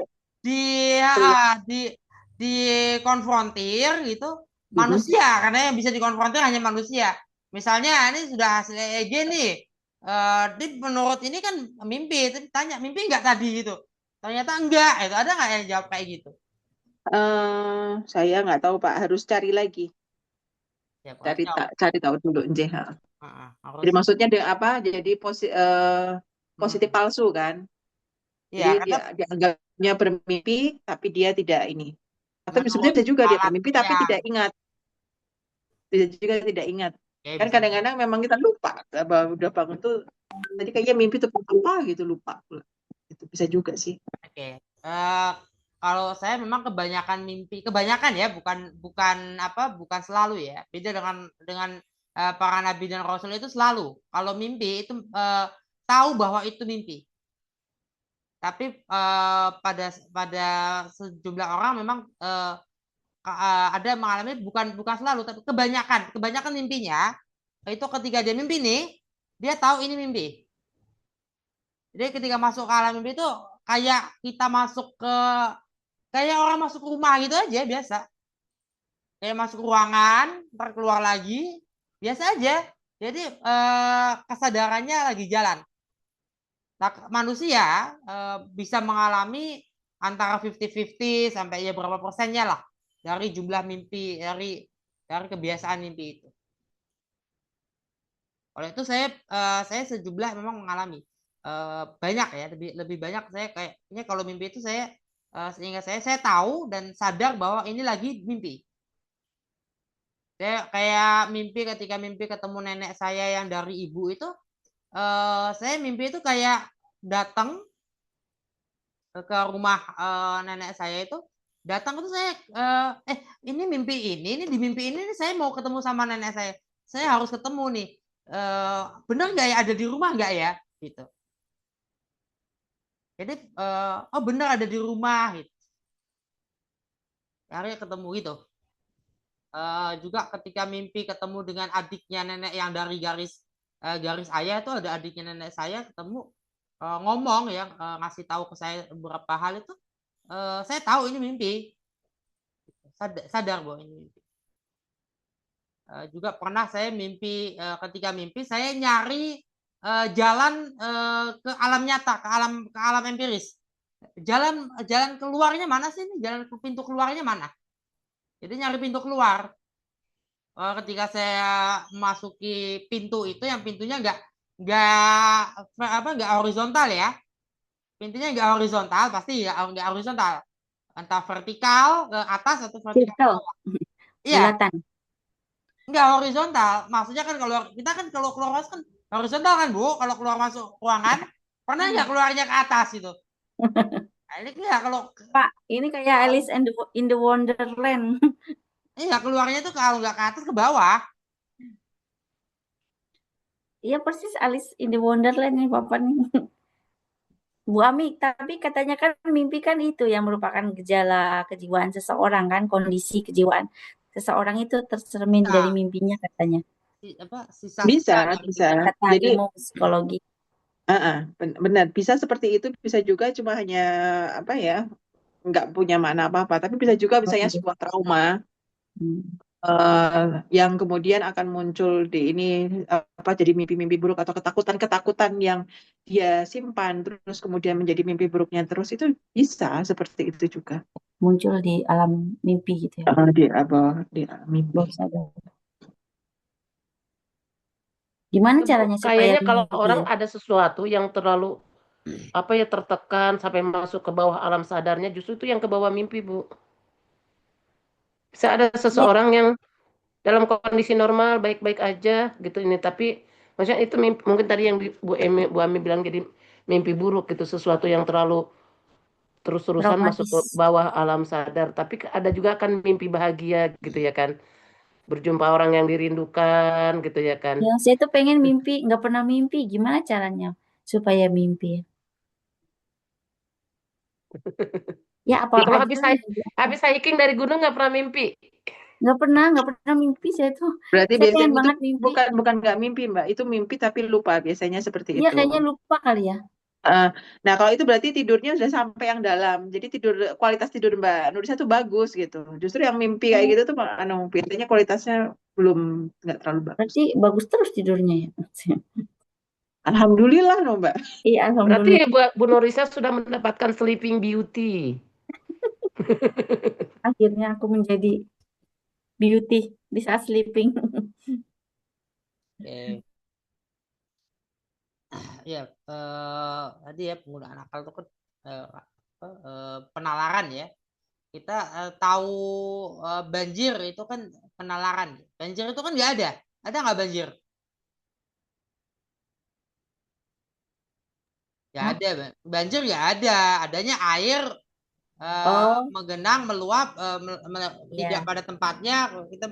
dikonfrontir gitu manusia, karena yang bisa dikonfrontir hanya manusia. Misalnya ini sudah hasil EEG nih, menurut ini kan mimpi, tapi tanya mimpi nggak tadi gitu, ternyata enggak. Itu ada nggak yang jawab kayak gitu? Saya nggak tahu, Pak. Harus cari lagi. Ya, Cari tahu dulu, Nje. Jadi maksudnya Jadi positif palsu kan? Ya, Jadi karena dia anggapnya bermimpi, tapi dia tidak ini. Atau sebenarnya bisa juga dia bermimpi, tapi tidak ingat. Bisa juga tidak ingat. Kan kadang-kadang memang kita lupa. Udah bangun tuh, tadi kayaknya mimpi tuh apa gitu, lupa. Itu bisa juga sih. Oke. Kalau saya memang kebanyakan ya, bukan selalu ya. Beda dengan para nabi dan rasul itu selalu. Kalau mimpi itu tahu bahwa itu mimpi. Tapi pada sejumlah orang memang ada mengalami bukan selalu, tapi kebanyakan mimpinya itu ketika dia mimpi nih, dia tahu ini mimpi. Jadi ketika masuk ke alam mimpi itu kayak kita kayak orang masuk rumah gitu aja, biasa. Kayak masuk ruangan, ntar keluar lagi, biasa aja. Jadi kesadarannya lagi jalan. Nah, manusia bisa mengalami antara 50-50 sampai ya berapa persennya lah dari jumlah mimpi, dari kebiasaan mimpi itu. Oleh itu saya sejumlah memang mengalami banyak ya, lebih banyak saya kayaknya kalau mimpi itu saya sehingga saya tahu dan sadar bahwa ini lagi mimpi. Saya kayak mimpi ketika mimpi ketemu nenek saya yang dari ibu itu, saya mimpi itu kayak datang ke rumah nenek saya itu, datang itu saya ini mimpi ini di mimpi ini saya mau ketemu sama nenek saya harus ketemu nih, benar nggak ya, ada di rumah nggak ya gitu. Jadi oh benar ada di rumah gitu, akhirnya ketemu gitu. Juga ketika mimpi ketemu dengan adiknya nenek yang dari garis ayah itu, ada adiknya nenek saya ketemu, ngomong ya, ngasih tahu ke saya beberapa hal itu, saya tahu ini mimpi, sadar bahwa ini mimpi. Juga pernah saya mimpi, ketika mimpi saya nyari jalan ke alam nyata, ke alam empiris. Jalan keluarnya mana sih ini? Jalan pintu keluarnya mana? Jadi nyari pintu keluar. Ketika saya masuki pintu itu, yang pintunya nggak horizontal ya. Pintunya nggak horizontal, pasti nggak horizontal. Entah vertikal ke atas atau vertikal ke bawah. Iya. Bulatan. Enggak horizontal. Maksudnya kan kalau kita kan kalau keluar masuk kan horizontal kan, Bu. Kalau keluar masuk ruangan, pernah nggak keluarnya ke atas itu? Nah, ini enggak, kalau Pak, ini kayak Alice in the Wonderland. iya keluarnya tuh kalau nggak ke atas ke bawah. Iya persis Alice in the Wonderland nih Papa nih. Bu Ami, tapi katanya kan mimpi kan itu yang merupakan gejala kejiwaan seseorang kan, kondisi kejiwaan seseorang itu tercermin Nah, dari mimpinya katanya. Sisa Bisa. Kata Jadi ilmu psikologi. benar, bisa seperti itu, bisa juga cuma hanya apa ya, nggak punya makna apa-apa, tapi bisa juga misalnya sebuah trauma yang kemudian akan muncul di ini, apa, jadi mimpi-mimpi buruk atau ketakutan-ketakutan yang dia simpan terus kemudian menjadi mimpi buruknya terus, itu bisa seperti itu juga. Muncul di alam mimpi gitu ya. Di mimpi. Bawah sadar. Gimana caranya supaya Kayaknya kalau mimpi orang ya? ada sesuatu yang terlalu apa ya, tertekan sampai masuk ke bawah alam sadarnya, justru itu yang ke bawah mimpi, Bu. Bisa ada seseorang yang dalam kondisi normal baik-baik aja gitu ini, tapi maksudnya itu mimpi, mungkin tadi yang Bu Ami bilang jadi mimpi buruk gitu, sesuatu yang terlalu terus-terusan masuk ke Traumatis. bawah alam sadar. Tapi ada juga kan mimpi bahagia gitu ya kan, berjumpa orang yang dirindukan gitu ya kan. Ya, saya tuh pengen mimpi, nggak pernah mimpi. Gimana caranya supaya mimpi? Ya apa Kalau aja lah. habis hiking dari gunung nggak pernah mimpi. Nggak pernah mimpi saya tuh. Berarti Saya pengen biasanya itu banget mimpi. bukan nggak mimpi, Mbak. Itu mimpi tapi lupa, biasanya seperti Iya itu. kayaknya lupa kali ya. Nah, kalau itu berarti tidurnya sudah sampai yang dalam. Jadi kualitas tidur Mbak Nurisa tuh bagus gitu. Justru yang mimpi kayak gitu tuh biasanya kualitasnya nggak terlalu bagus. Berarti bagus terus tidurnya ya. Alhamdulillah no, Mbak. Iya, Berarti alhamdulillah. Bu Norisa sudah mendapatkan sleeping beauty. Akhirnya aku menjadi beauty di saat sleeping. Oke. Ya, tadi ya penggunaan akal itu kan penalaran ya. Kita tahu banjir itu kan penalaran. Banjir itu kan nggak ada. Ada nggak banjir? Nggak ada. Banjir nggak ada. Adanya air menggenang, meluap, tidak pada tempatnya. Kita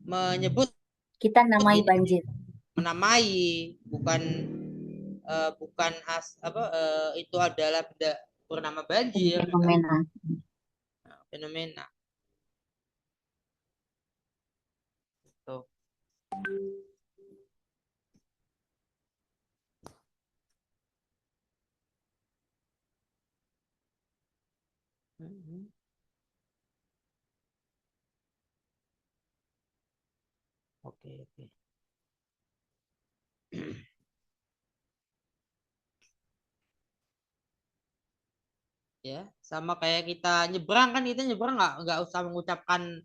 menyebut, kita namai banjir. Menamai, bukan itu adalah benda bernama banjir. Fenomena. Tuh. Oke. Ya, sama kayak kita nyebrang kan, kita nyebrang nggak usah mengucapkan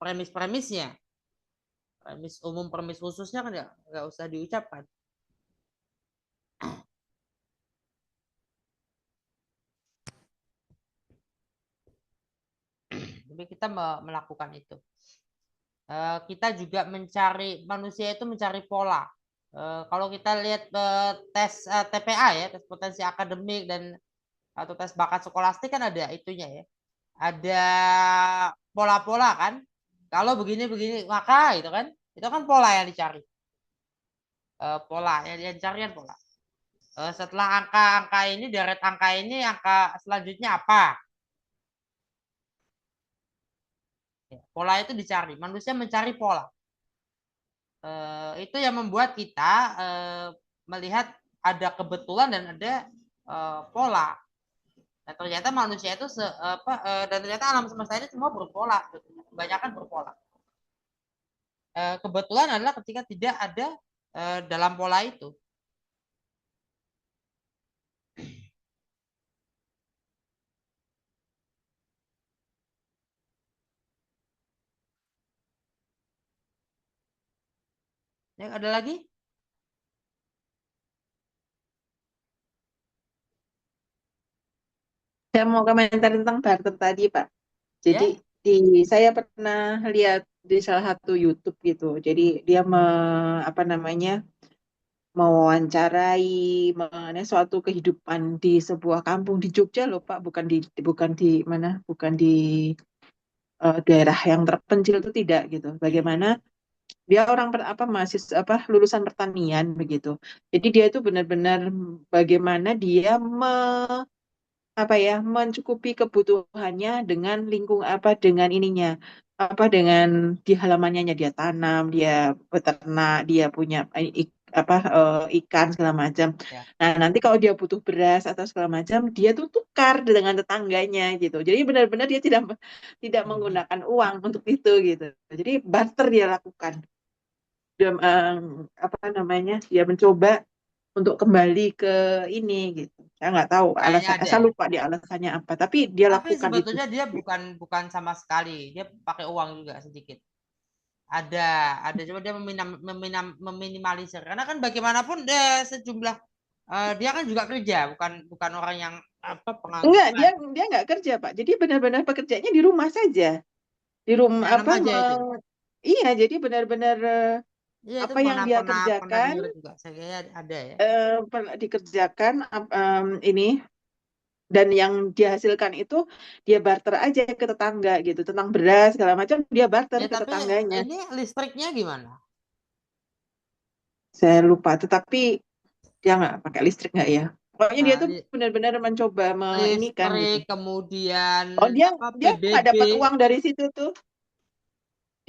premis-premisnya, premis umum, premis khususnya kan nggak usah diucapkan. tapi kita melakukan itu. Kita juga manusia itu mencari pola. Kalau kita lihat tes TPA ya, tes potensi akademik atau tes bakat skolastik kan ada itunya ya. Ada pola-pola kan. Kalau begini maka itu kan pola yang dicari. Pola yang dicari kan pola. Setelah angka ini, deret angka ini, angka selanjutnya apa? Pola itu dicari. Manusia mencari pola. Itu yang membuat kita melihat ada kebetulan dan ada pola. Dan ternyata manusia itu dan ternyata alam semesta ini semua berpola, kebanyakan berpola. Kebetulan adalah ketika tidak ada dalam pola itu. Ya, ada lagi? Saya mau komentar tentang barter tadi, Pak. Jadi Ya. saya pernah lihat di salah satu YouTube gitu. Jadi dia apa namanya mewawancarai mengenai suatu kehidupan di sebuah kampung di Jogja loh, Pak. Bukan di mana, bukan di daerah yang terpencil itu tidak gitu. Bagaimana dia orang mahasiswa lulusan pertanian begitu. Jadi dia itu benar-benar bagaimana dia mencukupi kebutuhannya dengan dengan ininya dengan di halamannya dia tanam, dia beternak, dia punya ikan segala macam. Ya. Nah, nanti kalau dia butuh beras atau segala macam, dia tuh tukar dengan tetangganya gitu. Jadi benar-benar dia tidak menggunakan uang untuk itu gitu. Jadi barter dia lakukan. Dia dia mencoba untuk kembali ke ini gitu. Saya nggak tahu Kayaknya ada saya ya. lupa dia alasannya apa, tapi dia Tapi lakukan itu. sebetulnya dia bukan sama sekali, dia pakai uang juga sedikit. Ada coba dia meminimalisir karena kan bagaimanapun sejumlah dia kan juga kerja, bukan orang yang Enggak, pengangguran. dia nggak kerja, Pak. Jadi benar-benar pekerjaannya di rumah saja. Di rumah Tanam aja itu. iya, jadi benar-benar Iya itu apa yang dia pernah kerjakan dengar juga. Saya kira ada ya. dikerjakan ini dan yang dihasilkan itu dia barter aja ke tetangga gitu, tentang beras segala macam dia barter Ya ke tapi tetangganya. ini listriknya gimana? Saya lupa, tetapi dia nggak pakai listrik nggak ya? Pokoknya dia Nah, tuh benar-benar mencoba ini gitu. listrik kemudian Oh, dia dia nggak PBB. dapat uang dari situ tuh.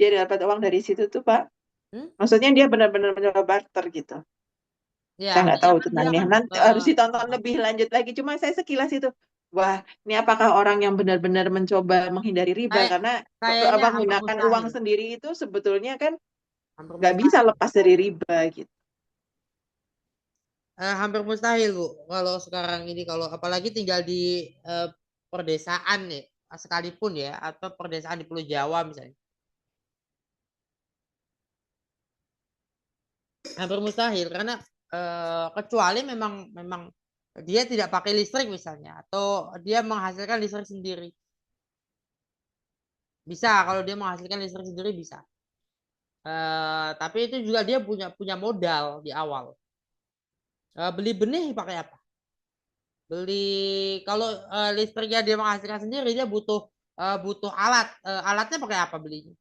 Dia dapat uang dari situ tuh, Pak. Hmm? Maksudnya dia benar-benar mencoba barter gitu. Ya Saya nggak artinya tahu kan dia tentangnya. kan Nanti harus ditonton lebih lanjut lagi. Cuma saya sekilas itu, wah, ini apakah orang yang benar-benar mencoba menghindari riba? kayak Karena kayaknya hampir menggunakan uang mustahil. sendiri itu sebetulnya kan Hampir nggak bisa mustahil. lepas dari riba gitu. Hampir mustahil Bu kalau sekarang ini kalau apalagi tinggal di perdesaan ya sekalipun ya atau perdesaan di Pulau Jawa misalnya hampir mustahil karena kecuali memang dia tidak pakai listrik misalnya atau dia menghasilkan listrik sendiri bisa kalau dia menghasilkan listrik sendiri bisa tapi itu juga dia punya modal di awal beli benih pakai apa beli kalau listriknya dia menghasilkan sendiri dia butuh alatnya pakai apa belinya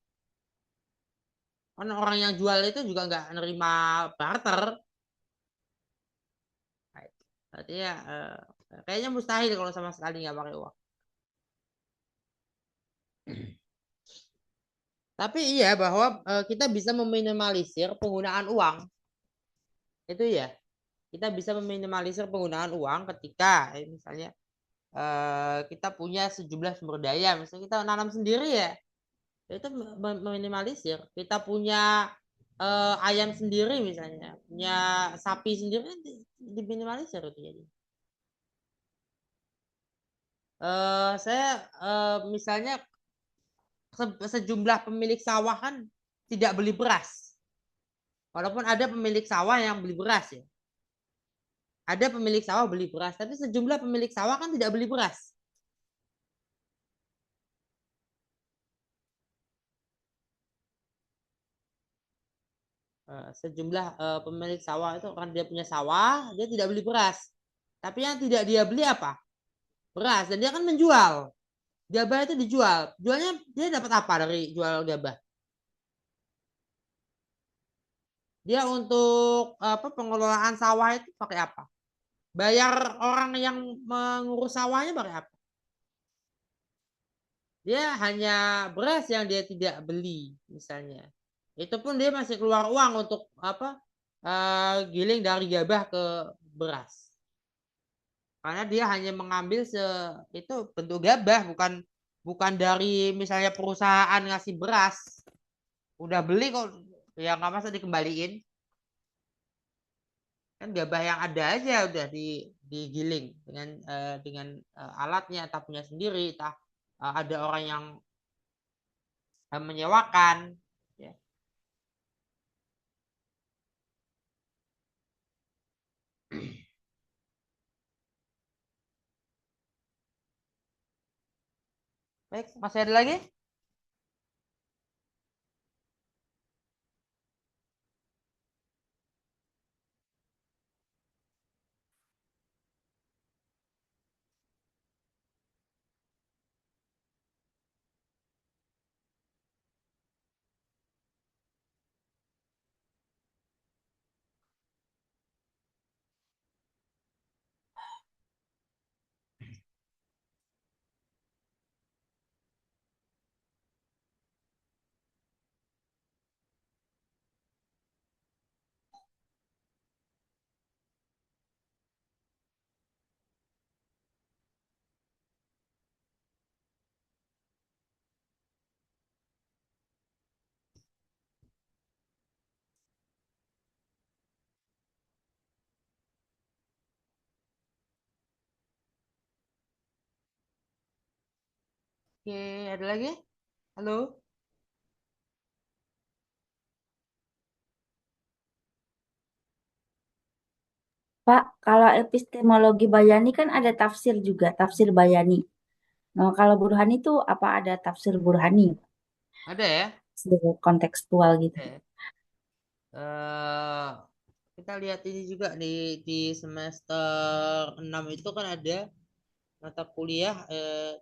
kan orang yang jual itu juga nggak nerima barter berarti ya kayaknya mustahil kalau sama sekali nggak pakai uang tapi iya bahwa kita bisa meminimalisir penggunaan uang itu ya kita bisa meminimalisir penggunaan uang ketika misalnya kita punya sejumlah sumber daya misalnya kita nanam sendiri ya itu meminimalisir kita punya ayam sendiri misalnya punya sapi sendiri diminimalisir itu jadi saya misalnya sejumlah pemilik sawah kan tidak beli beras walaupun ada pemilik sawah yang beli beras ya ada pemilik sawah beli beras tapi sejumlah pemilik sawah kan tidak beli beras sejumlah pemilik sawah itu kan dia punya sawah, dia tidak beli beras. Tapi yang tidak dia beli apa? Beras. Dan dia kan menjual. Gabah itu dijual. Jualnya dia dapat apa dari jual gabah? Dia untuk apa pengelolaan sawah itu pakai apa? Bayar orang yang mengurus sawahnya pakai apa? Dia hanya beras yang dia tidak beli misalnya. Itu pun dia masih keluar uang untuk apa? Giling dari gabah ke beras. Karena dia hanya mengambil itu bentuk gabah bukan dari misalnya perusahaan ngasih beras. Udah beli kok ya nggak masa dikembaliin. Kan gabah yang ada aja udah digiling dengan alatnya, entah punya sendiri, entah ada orang yang menyewakan, ya. Baik, masih ada lagi? Oke, ada lagi? Halo? Pak, kalau epistemologi Bayani kan ada tafsir juga, tafsir Bayani. Nah, kalau Burhani itu apa ada tafsir Burhani? Ada ya? Tafsir kontekstual gitu. Ada ya? Eh, kita lihat ini juga di semester 6 itu kan ada mata kuliah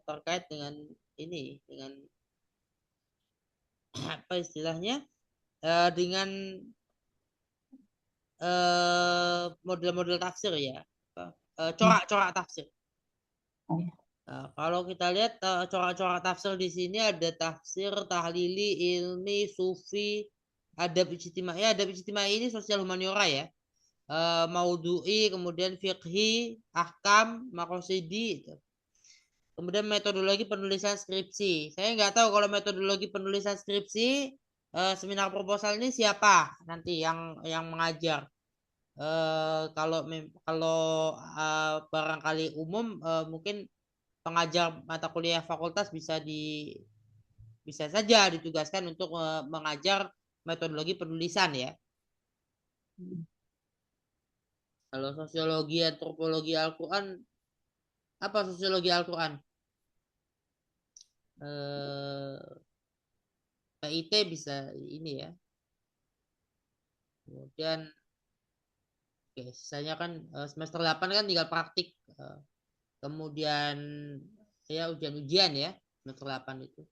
terkait dengan ini, dengan apa istilahnya? Dengan model-model tafsir ya. Corak-corak tafsir. Oh, ya. Kalau kita lihat corak-corak tafsir di sini ada tafsir, tahlili, ilmi, sufi, adab ijtimai ini sosial humaniora ya. Maudhu'i, kemudian fiqhi, ahkam, maqasidi. Gitu. Kemudian metodologi penulisan skripsi. Saya nggak tahu kalau metodologi penulisan skripsi seminar proposal ini siapa nanti yang mengajar. Kalau barangkali umum mungkin pengajar mata kuliah fakultas bisa saja ditugaskan untuk mengajar metodologi penulisan ya. Kalau sosiologi antropologi Al-Quran, apa sosiologi Al-Quran? PIT bisa ini ya. Kemudian oke, sisanya kan semester 8 kan tinggal praktik. Kemudian ya ujian-ujian ya semester 8 itu.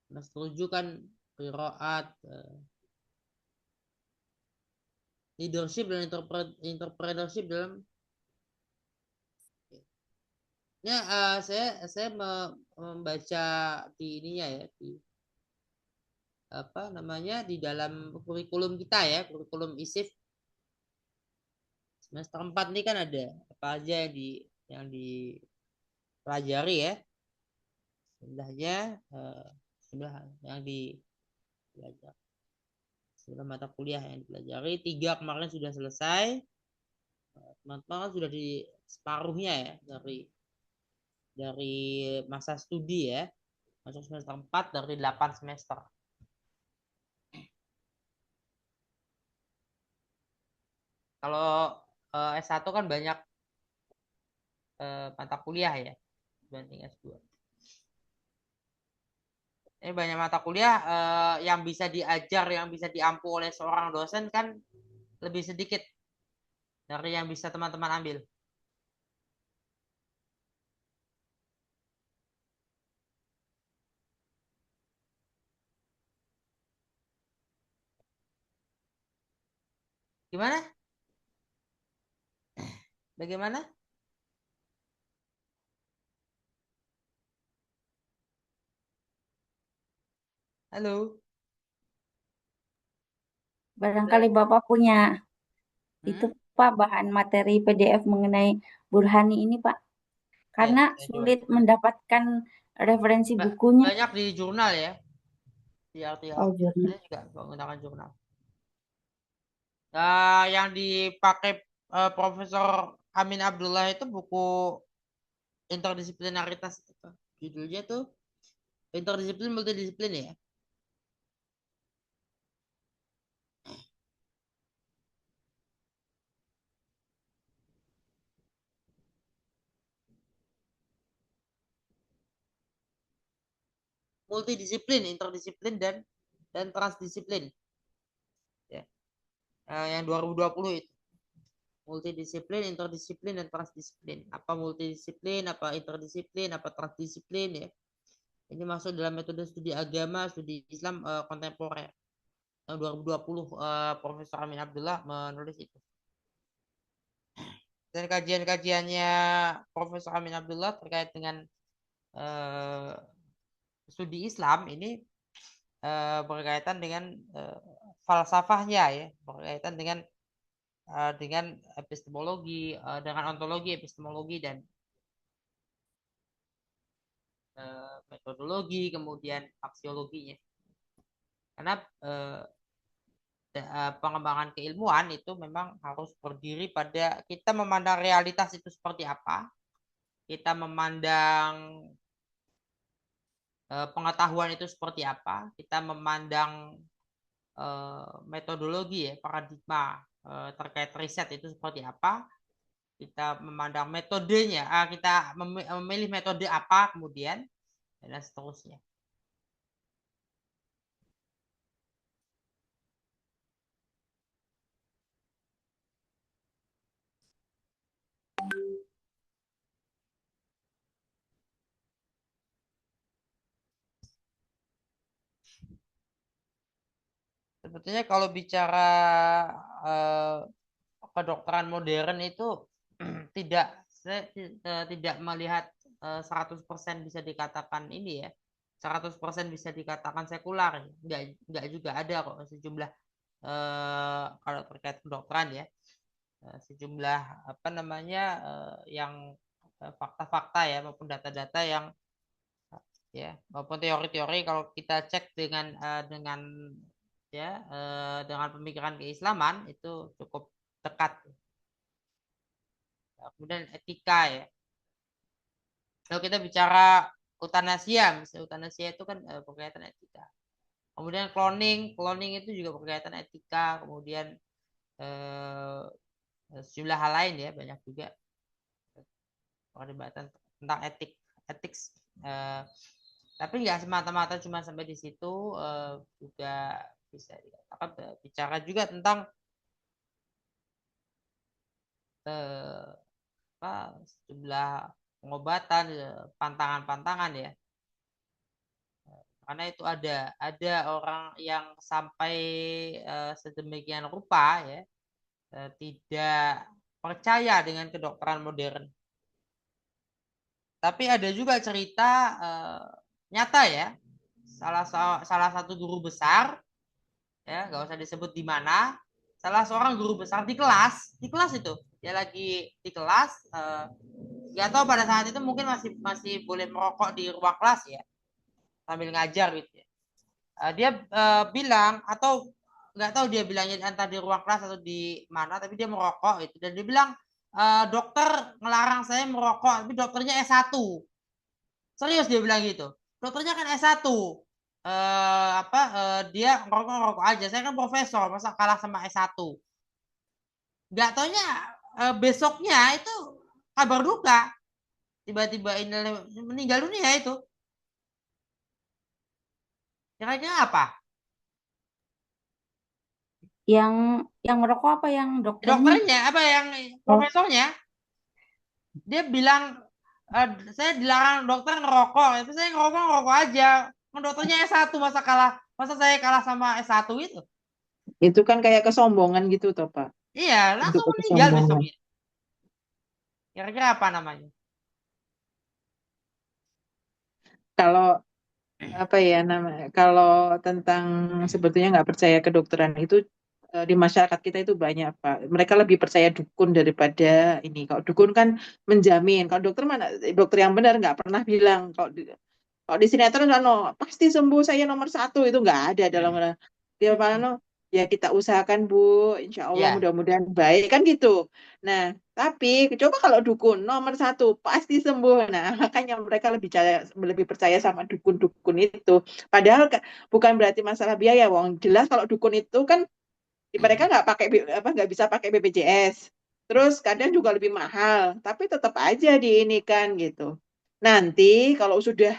Semester 7 kan qiraat, leadership dan entrepreneurship dalam ya saya membaca di ininya ya di apa namanya di dalam kurikulum kita ya kurikulum ISIF semester 4 ini kan ada apa aja yang dipelajari ya sebelahnya sebelah yang dipelajari sebelah mata kuliah yang dipelajari 3 kemarin sudah selesai teman-teman sudah di separuhnya ya dari masa studi ya masuk semester 4 dari 8 semester. Kalau S1 kan banyak mata kuliah ya dibanding S2. Ini banyak mata kuliah yang bisa diajar, yang bisa diampu oleh seorang dosen kan lebih sedikit dari yang bisa teman-teman ambil. Gimana? Bagaimana? Halo? Barangkali Bapak punya itu Hmm? Pak bahan materi PDF mengenai Burhani ini Pak. Ya, Karena saya sulit coba. mendapatkan referensi bukunya. Banyak di jurnal ya, di Oh, artikel-artikel jurnal. juga menggunakan jurnal. Nah, yang dipakai Profesor Amin Abdullah itu buku interdisiplinaritas itu. Judulnya tuh interdisiplin multidisiplin ya. Multidisiplin, interdisiplin dan transdisiplin. Ya. Yang 2020 itu. Multidisiplin, interdisiplin, dan transdisiplin. Apa multidisiplin, apa interdisiplin, apa transdisiplin ya. Ini masuk dalam metode studi agama, studi Islam kontemporer. Tahun 2020 Profesor Amin Abdullah menulis itu. Dan kajian-kajiannya Profesor Amin Abdullah terkait dengan studi Islam ini berkaitan dengan falsafahnya ya, berkaitan dengan epistemologi, dengan ontologi, epistemologi dan metodologi, kemudian aksiologinya. Karena pengembangan keilmuan itu memang harus berdiri pada kita memandang realitas itu seperti apa, kita memandang pengetahuan itu seperti apa, kita memandang metodologi ya, paradigma terkait riset itu seperti apa, kita memandang metodenya, kita memilih metode apa kemudian dan seterusnya. Sebetulnya kalau bicara kedokteran modern itu saya tidak melihat 100% bisa dikatakan ini ya, 100% bisa dikatakan sekular. Enggak juga ada kok sejumlah kalau terkait kedokteran ya, sejumlah apa namanya yang fakta-fakta ya maupun data-data yang ya maupun teori-teori kalau kita cek dengan ya dengan pemikiran keislaman itu cukup dekat. Kemudian etika ya. Kalau kita bicara eutanasia, misalnya eutanasia itu kan berkaitan etika. Kemudian cloning itu juga berkaitan etika. Kemudian sejumlah hal lain ya, banyak juga perdebatan tentang etik. Tapi nggak semata-mata cuma sampai di situ, juga bisa dikatakan bicara juga tentang sejumlah pengobatan, pantangan-pantangan ya. Karena itu ada orang yang sampai sedemikian rupa ya tidak percaya dengan kedokteran modern. Tapi ada juga cerita nyata ya, salah satu guru besar ya, nggak usah disebut di mana, salah seorang guru besar di kelas itu dia lagi di kelas, nggak tahu pada saat itu mungkin masih boleh merokok di ruang kelas ya sambil ngajar gitu ya. Dia bilang, atau nggak tahu dia bilangnya antara di ruang kelas atau di mana, tapi dia merokok itu, dan dia bilang dokter ngelarang saya merokok, tapi dokternya S1. Serius dia bilang gitu. Dokternya kan S1. Dia ngerokok aja. Saya kan profesor, masa kalah sama S1. Nggak taunya besoknya itu kabar duka. Tiba-tiba ini meninggal dunia itu. Kira-kira apa? Yang merokok apa yang dokternya? Dokternya apa yang profesornya? Dia bilang saya dilarang dokter ngerokok. Tapi saya ngerokok aja. Kan dokternya S1 masa saya kalah sama S1 itu? Itu kan kayak kesombongan gitu toh, Pak. Iya, Untuk langsung meninggal kesombongan. besoknya. Kira-kira apa namanya? Kalau apa ya namanya? Kalau tentang sebetulnya nggak percaya kedokteran itu di masyarakat kita itu banyak, Pak. Mereka lebih percaya dukun daripada ini. Kalau dukun kan menjamin. Kalau dokter mana? Dokter yang benar nggak pernah bilang. Kalau di sinetron kan pasti sembuh saya nomor satu itu nggak ada dalam dia mana ya kita usahakan Bu, insya Allah Ya. mudah-mudahan baik kan gitu. Nah tapi coba kalau dukun nomor satu pasti sembuh. Nah makanya mereka lebih percaya sama dukun-dukun itu. Padahal bukan berarti masalah biaya, wong jelas kalau dukun itu kan mereka nggak bisa pakai BPJS. Terus kadang juga lebih mahal, tapi tetap aja di ini kan gitu. Nanti kalau sudah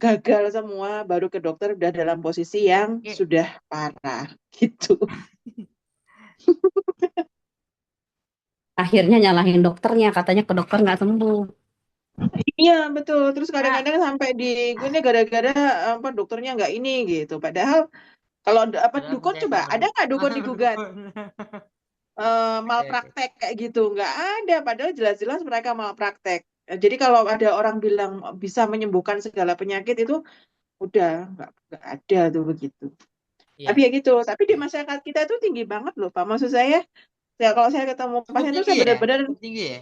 gagal semua baru ke dokter udah dalam posisi yang Oke. sudah parah gitu. Akhirnya nyalahin dokternya, katanya ke dokter nggak sembuh. Iya betul. Terus Nah, kadang-kadang sampai di gue gara-gara apa dokternya nggak ini gitu. Padahal kalau apa padahal dukun percaya coba sama ada nggak dukun digugat dukun. Oke. malpraktek kayak gitu? Nggak ada. Padahal jelas-jelas mereka malpraktek. Jadi kalau ada orang bilang bisa menyembuhkan segala penyakit itu udah nggak ada tuh begitu. Tapi Iya. ya gitu. Tapi di masyarakat kita itu tinggi banget loh Pak. Maksud saya ya kalau saya ketemu Cukup pasien itu tinggi saya ya? benar-benar Cukup tinggi ya?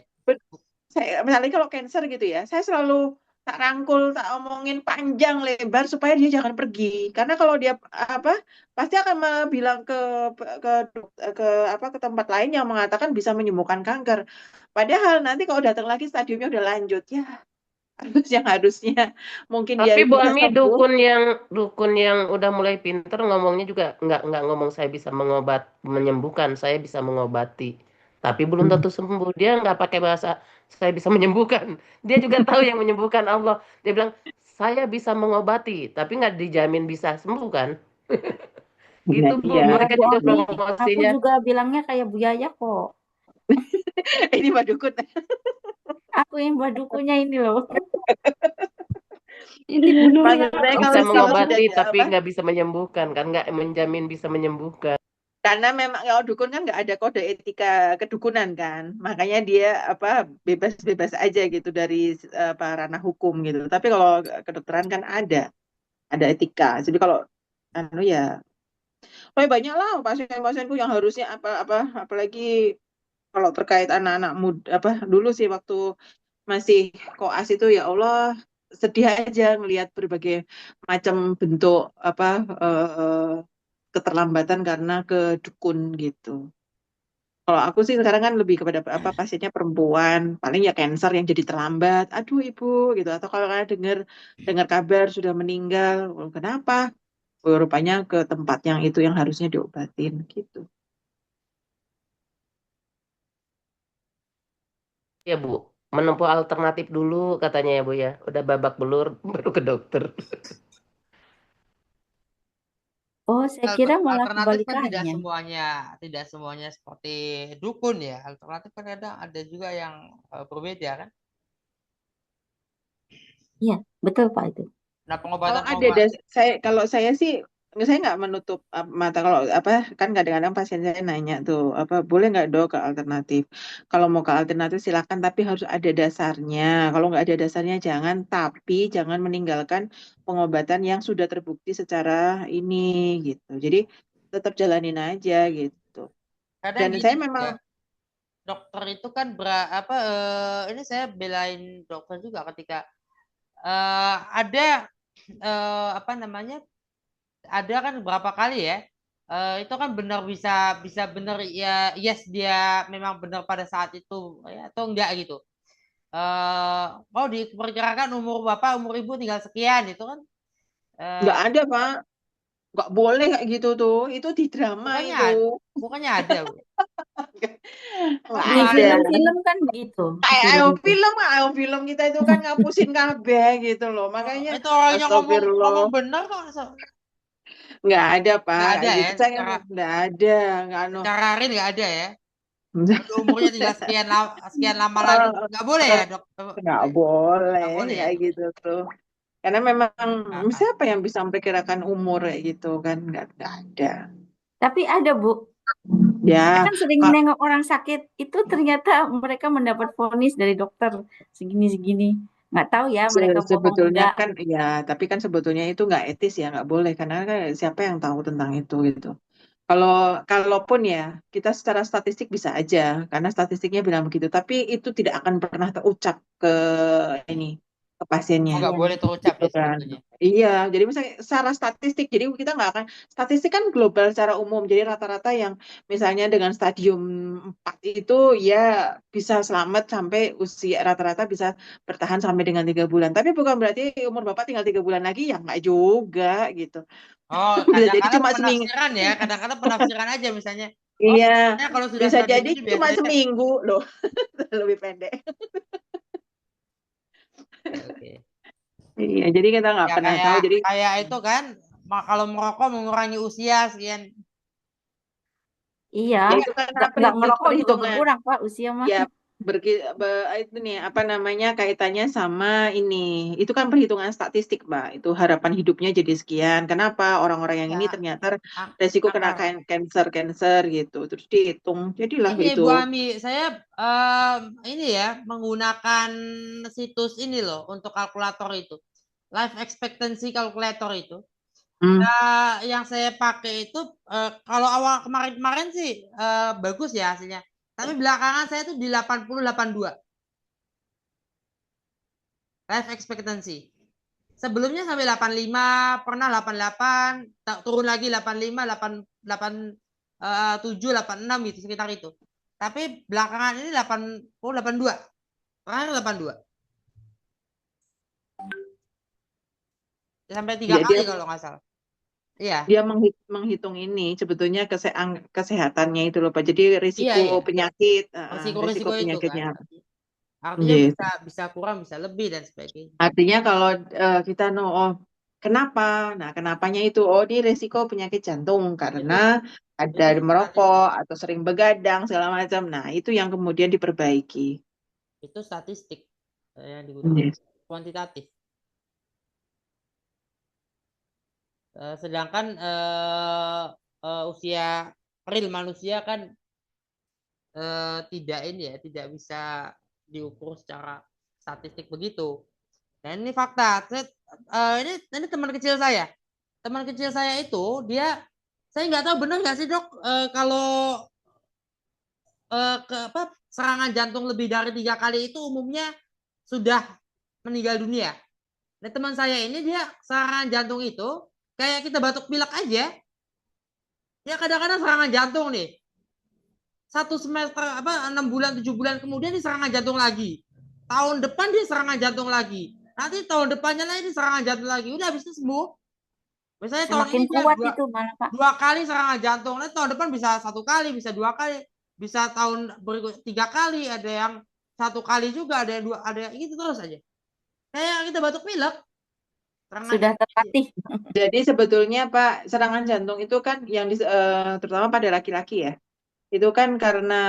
saya misalnya kalau cancer gitu ya, saya selalu tak rangkul, tak omongin panjang lebar supaya dia jangan pergi. Karena kalau dia apa pasti akan bilang ke ke ke tempat lain yang mengatakan bisa menyembuhkan kanker. Padahal nanti kalau datang lagi stadiumnya udah lanjut ya, harusnya mungkin dia Tapi Bu bisa Ami sembuh. dukun yang udah mulai pinter ngomongnya juga nggak ngomong saya bisa menyembuhkan, saya bisa mengobati. Tapi belum tentu sembuh. Dia nggak pakai bahasa saya bisa menyembuhkan. Dia juga tahu yang menyembuhkan Allah. Dia bilang saya bisa mengobati, tapi nggak dijamin bisa sembuh kan? Iya, Gitu Bu, iya. Enggak mereka Bu juga Ami, aku promosinya. juga bilangnya kayak Bu Yaya kok. Ini Pak Dukun. Aku yang buat dukunya ini loh. Ini Bu Nurul Maksud yang saya Bisa kalau sudah mengobati tapi apa? nggak bisa menyembuhkan kan? Nggak menjamin bisa menyembuhkan. Karena memang kalau dukun kan nggak ada kode etika kedukunan kan, makanya dia apa bebas-bebas aja gitu dari apa ranah hukum gitu. Tapi kalau kedokteran kan ada etika. Jadi kalau anu ya, kayak banyak lah pasien-pasienku yang harusnya apalagi kalau terkait anak-anak muda apa dulu sih waktu masih koas itu ya Allah sedih aja ngelihat berbagai macam bentuk apa keterlambatan karena ke dukun gitu. Kalau aku sih sekarang kan lebih kepada apa pasiennya perempuan, paling ya cancer yang jadi terlambat. Aduh ibu gitu. Atau kalau kalian dengar dengar kabar sudah meninggal, oh, kenapa? Oh, rupanya ke tempat yang itu yang harusnya diobatin gitu. Ya Bu, menempuh alternatif dulu katanya ya Bu ya. Udah babak belur baru ke dokter. Oh, saya kira malah Alternatif kan kebalikannya. tidak semuanya seperti dukun ya. Alternatif kan kadang ada juga yang berbeda kan. Iya, betul Pak itu. Nah, Kalau pengobatan ada kalau saya sih saya nggak menutup mata kalau apa kan kadang-kadang pasien saya nanya tuh apa boleh nggak dok ke alternatif. Kalau mau ke alternatif silakan tapi harus ada dasarnya. Kalau nggak ada dasarnya jangan. Tapi jangan meninggalkan pengobatan yang sudah terbukti secara ini gitu. Jadi tetap jalanin aja gitu. kadang Dan gini saya memang juga. Dokter itu kan ini saya belain dokter juga ketika ada apa namanya? Ada kan beberapa kali ya. Itu kan benar bisa bisa benar ya yes dia memang benar pada saat itu ya atau enggak gitu. Oh diperkirakan umur bapak umur ibu tinggal sekian itu kan nggak ada Pak. nggak boleh kayak gitu tuh. Itu di drama Bukannya itu. bukannya ada, Bu. Nggak Di Bukan. ada. film-film kan begitu. Kayak Film. ayo film kita itu kan ngapusin kabeh gitu loh. Makanya Itu orangnya ngomong astagfirullah. bener kok. Nggak ada, Pak, Nggak kayak ada gitu. ya, Saya nggak ada, nggak anu. secara real nggak ada ya. Udah umurnya tinggal sekian lama lagi. Nggak boleh ya, Dok? Nggak boleh Nggak boleh ya. kayak gitu tuh. Karena memang Nah, siapa yang bisa memperkirakan umur kayak gitu kan? Nggak ada. Tapi ada, Bu. Saya Ya, kan sering nengok orang sakit, itu ternyata mereka mendapat vonis dari dokter segini-segini. Nggak tahu ya mereka bohong sebetulnya enggak. kan ya, tapi kan sebetulnya itu nggak etis ya, nggak boleh karena kan siapa yang tahu tentang itu gitu. Kalaupun ya kita secara statistik bisa aja karena statistiknya bilang begitu, tapi itu tidak akan pernah terucap ke ini ke pasiennya nggak Iya. boleh terucap gitu ya kan. sebetulnya. Iya, jadi misalnya secara statistik, jadi kita nggak akan statistik kan global secara umum, jadi rata-rata yang misalnya dengan stadium 4 itu ya bisa selamat sampai usia rata-rata bisa bertahan sampai dengan 3 bulan. Tapi bukan berarti umur Bapak tinggal 3 bulan lagi, ya nggak juga gitu. Oh, Bisa jadi kadang-kadang cuma seminggu. penafsiran ya, kadang-kadang penafsiran aja misalnya. Oh, Iya, biasanya kalau sudah bisa stadium jadi ini cuma biasanya. seminggu loh, lebih pendek. Oke. Iya, jadi kita nggak Ya pernah kayak tahu. Jadi kayak itu kan, kalau merokok mengurangi usia sekian. Iya, ya itu kan nggak ngerokok juga perhitungan. berkurang, Pak, usia mah. Ya, itu nih apa namanya kaitannya sama ini. Itu kan perhitungan statistik, Mbak. Itu harapan hidupnya jadi sekian. Kenapa orang-orang yang Ya, ini ternyata ak- resiko kena akar. cancer gitu. Terus dihitung. Jadilah Ini itu. Bu Ami, saya ini ya menggunakan situs ini loh untuk kalkulator itu. Life expectancy calculator itu. Hmm. Yang saya pakai itu kalau awal kemarin-kemarin sih bagus ya hasilnya. Tapi belakangan saya tuh di 80-82 life expectancy. Sebelumnya sampai 85, pernah 88, turun lagi 85, 87, 86 gitu sekitar itu. Tapi belakangan ini 80, 82. Terakhir 82. Sampai 3 Ya, kali kalau nggak salah. Iya. dia menghitung ini sebetulnya kesehatannya itu loh, Pak. Jadi risiko Iya. penyakit, Risiko-risiko itu penyakitnya. kan. Artinya Yes. bisa kurang, bisa lebih dan sebagainya. Artinya kalau kita kenapa? Nah, kenapanya itu ini risiko penyakit jantung karena ada Itu merokok atau sering begadang segala macam. Nah, itu yang kemudian diperbaiki. Itu statistik yang digunakan. Yes. Kuantitatif. Sedangkan usia real manusia kan tidak ini ya, tidak bisa diukur secara statistik begitu. Dan ini fakta. Ini teman kecil saya. Teman kecil saya itu saya nggak tahu benar nggak sih dok kalau serangan jantung lebih dari 3 kali itu umumnya sudah meninggal dunia. Nah, teman saya ini dia serangan jantung itu kayak kita batuk pilek aja. Ya kadang-kadang serangan jantung nih. 1 semester 6 bulan 7 bulan kemudian dia serangan jantung lagi. Tahun depan dia serangan jantung lagi. Nanti tahun depannya lagi serangan jantung lagi. Udah habis itu sembuh. Misalnya tahun Semakin ini dia kuat itu malah, Pak. 2 kali serangan jantung. Nanti tahun depan bisa 1 kali, bisa 2 kali, bisa tahun berikut 3 kali. Ada yang 1 kali juga, ada yang 2, ada yang gitu terus aja. Kayak kita batuk pilek. Sudah terlatih. Jadi sebetulnya Pak, serangan jantung itu kan yang terutama pada laki-laki ya. Itu kan karena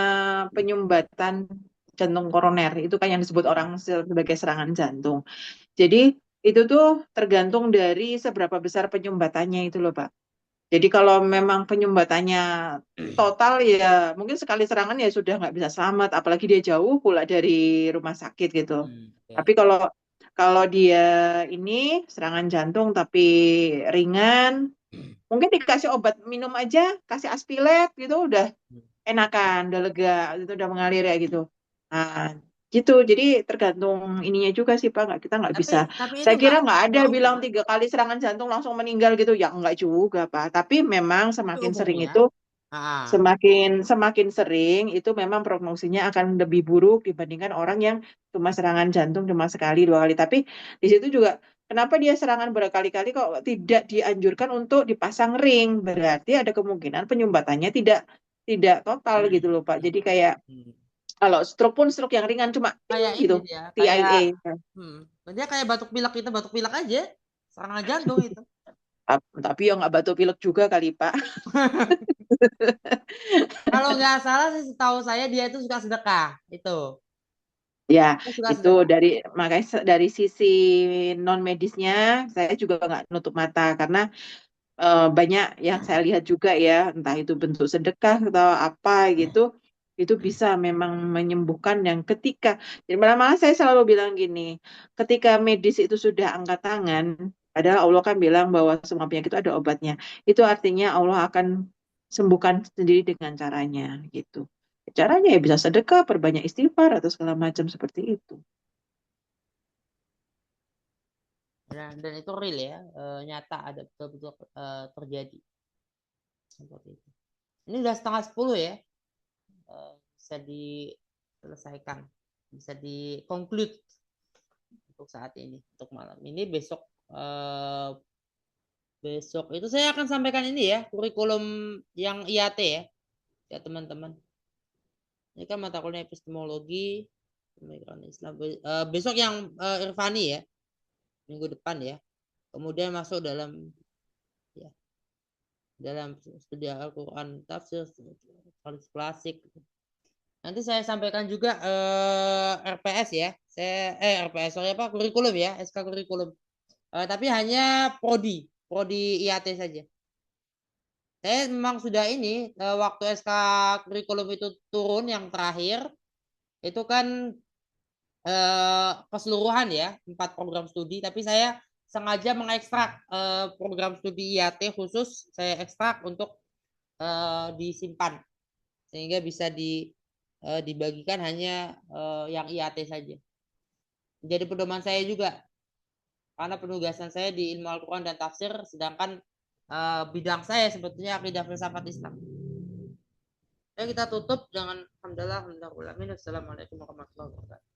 penyumbatan jantung koroner. Itu kan yang disebut orang sebagai serangan jantung. Jadi itu tuh tergantung dari seberapa besar penyumbatannya itu loh, Pak. Jadi kalau memang penyumbatannya total ya mungkin sekali serangan ya sudah nggak bisa selamat. Apalagi dia jauh pula dari rumah sakit gitu. Tapi kalau dia ini serangan jantung tapi ringan, mungkin dikasih obat minum aja, kasih aspilet gitu udah enakan, udah lega, itu udah mengalir ya gitu. Nah, gitu. Jadi tergantung ininya juga sih Pak, kita nggak bisa. Tapi Saya itu kira nggak ada nggak bilang umum. 3 kali serangan jantung langsung meninggal gitu, ya nggak juga Pak. Tapi memang semakin sering umumnya. itu, semakin sering itu memang prognosinya akan lebih buruk dibandingkan orang yang cuma serangan jantung cuma sekali 2 kali. Tapi di situ juga Kenapa dia serangan berkali-kali kok tidak dianjurkan untuk dipasang ring? Berarti ada kemungkinan penyumbatannya tidak total gitu loh Pak. Jadi kayak kalau stroke pun stroke yang ringan cuma Kayak ini gitu, dia, TIA. dia kayak batuk pilek aja, serangan jantung itu. Tapi ya nggak batuk pilek juga kali Pak. Kalau nggak salah sih, setahu saya dia itu suka sedekah itu. Ya, Dia suka itu sedekah. makanya dari sisi non medisnya saya juga nggak nutup mata karena banyak yang saya lihat juga ya, entah itu bentuk sedekah atau apa gitu, itu bisa memang menyembuhkan yang ketika, jadi malah saya selalu bilang gini, ketika medis itu sudah angkat tangan, padahal Allah kan bilang bahwa semua penyakit itu ada obatnya, itu artinya Allah akan sembuhkan sendiri dengan caranya gitu. Caranya ya bisa sedekah, perbanyak istighfar atau segala macam seperti itu. Nah, dan itu real ya, nyata ada betul-betul terjadi seperti itu. Ini udah 9:30 ya, bisa diselesaikan, bisa di-conclude untuk saat ini, untuk malam ini. Besok itu saya akan sampaikan ini ya, kurikulum yang IAT ya teman-teman. Ini kan mata kuliah epistemologi pemikiran Islam. Besok yang Irfani ya, minggu depan ya. Kemudian masuk dalam studi Al-Quran, tafsir, klasik. Nanti saya sampaikan juga RPS ya. RPS sorry apa, kurikulum ya, SK kurikulum. Tapi hanya prodi IAT saja. Saya memang sudah ini waktu SK kurikulum itu turun yang terakhir itu kan keseluruhan ya 4 program studi, tapi saya sengaja mengekstrak program studi IAT khusus, saya ekstrak untuk disimpan sehingga bisa dibagikan hanya yang IAT saja. Jadi pedoman saya juga karena penugasan saya di ilmu Al-Quran dan tafsir, sedangkan bidang saya sebetulnya akidah filsafat Islam. Ya, kita tutup dengan alhamdulillah. Assalamualaikum warahmatullahi wabarakatuh.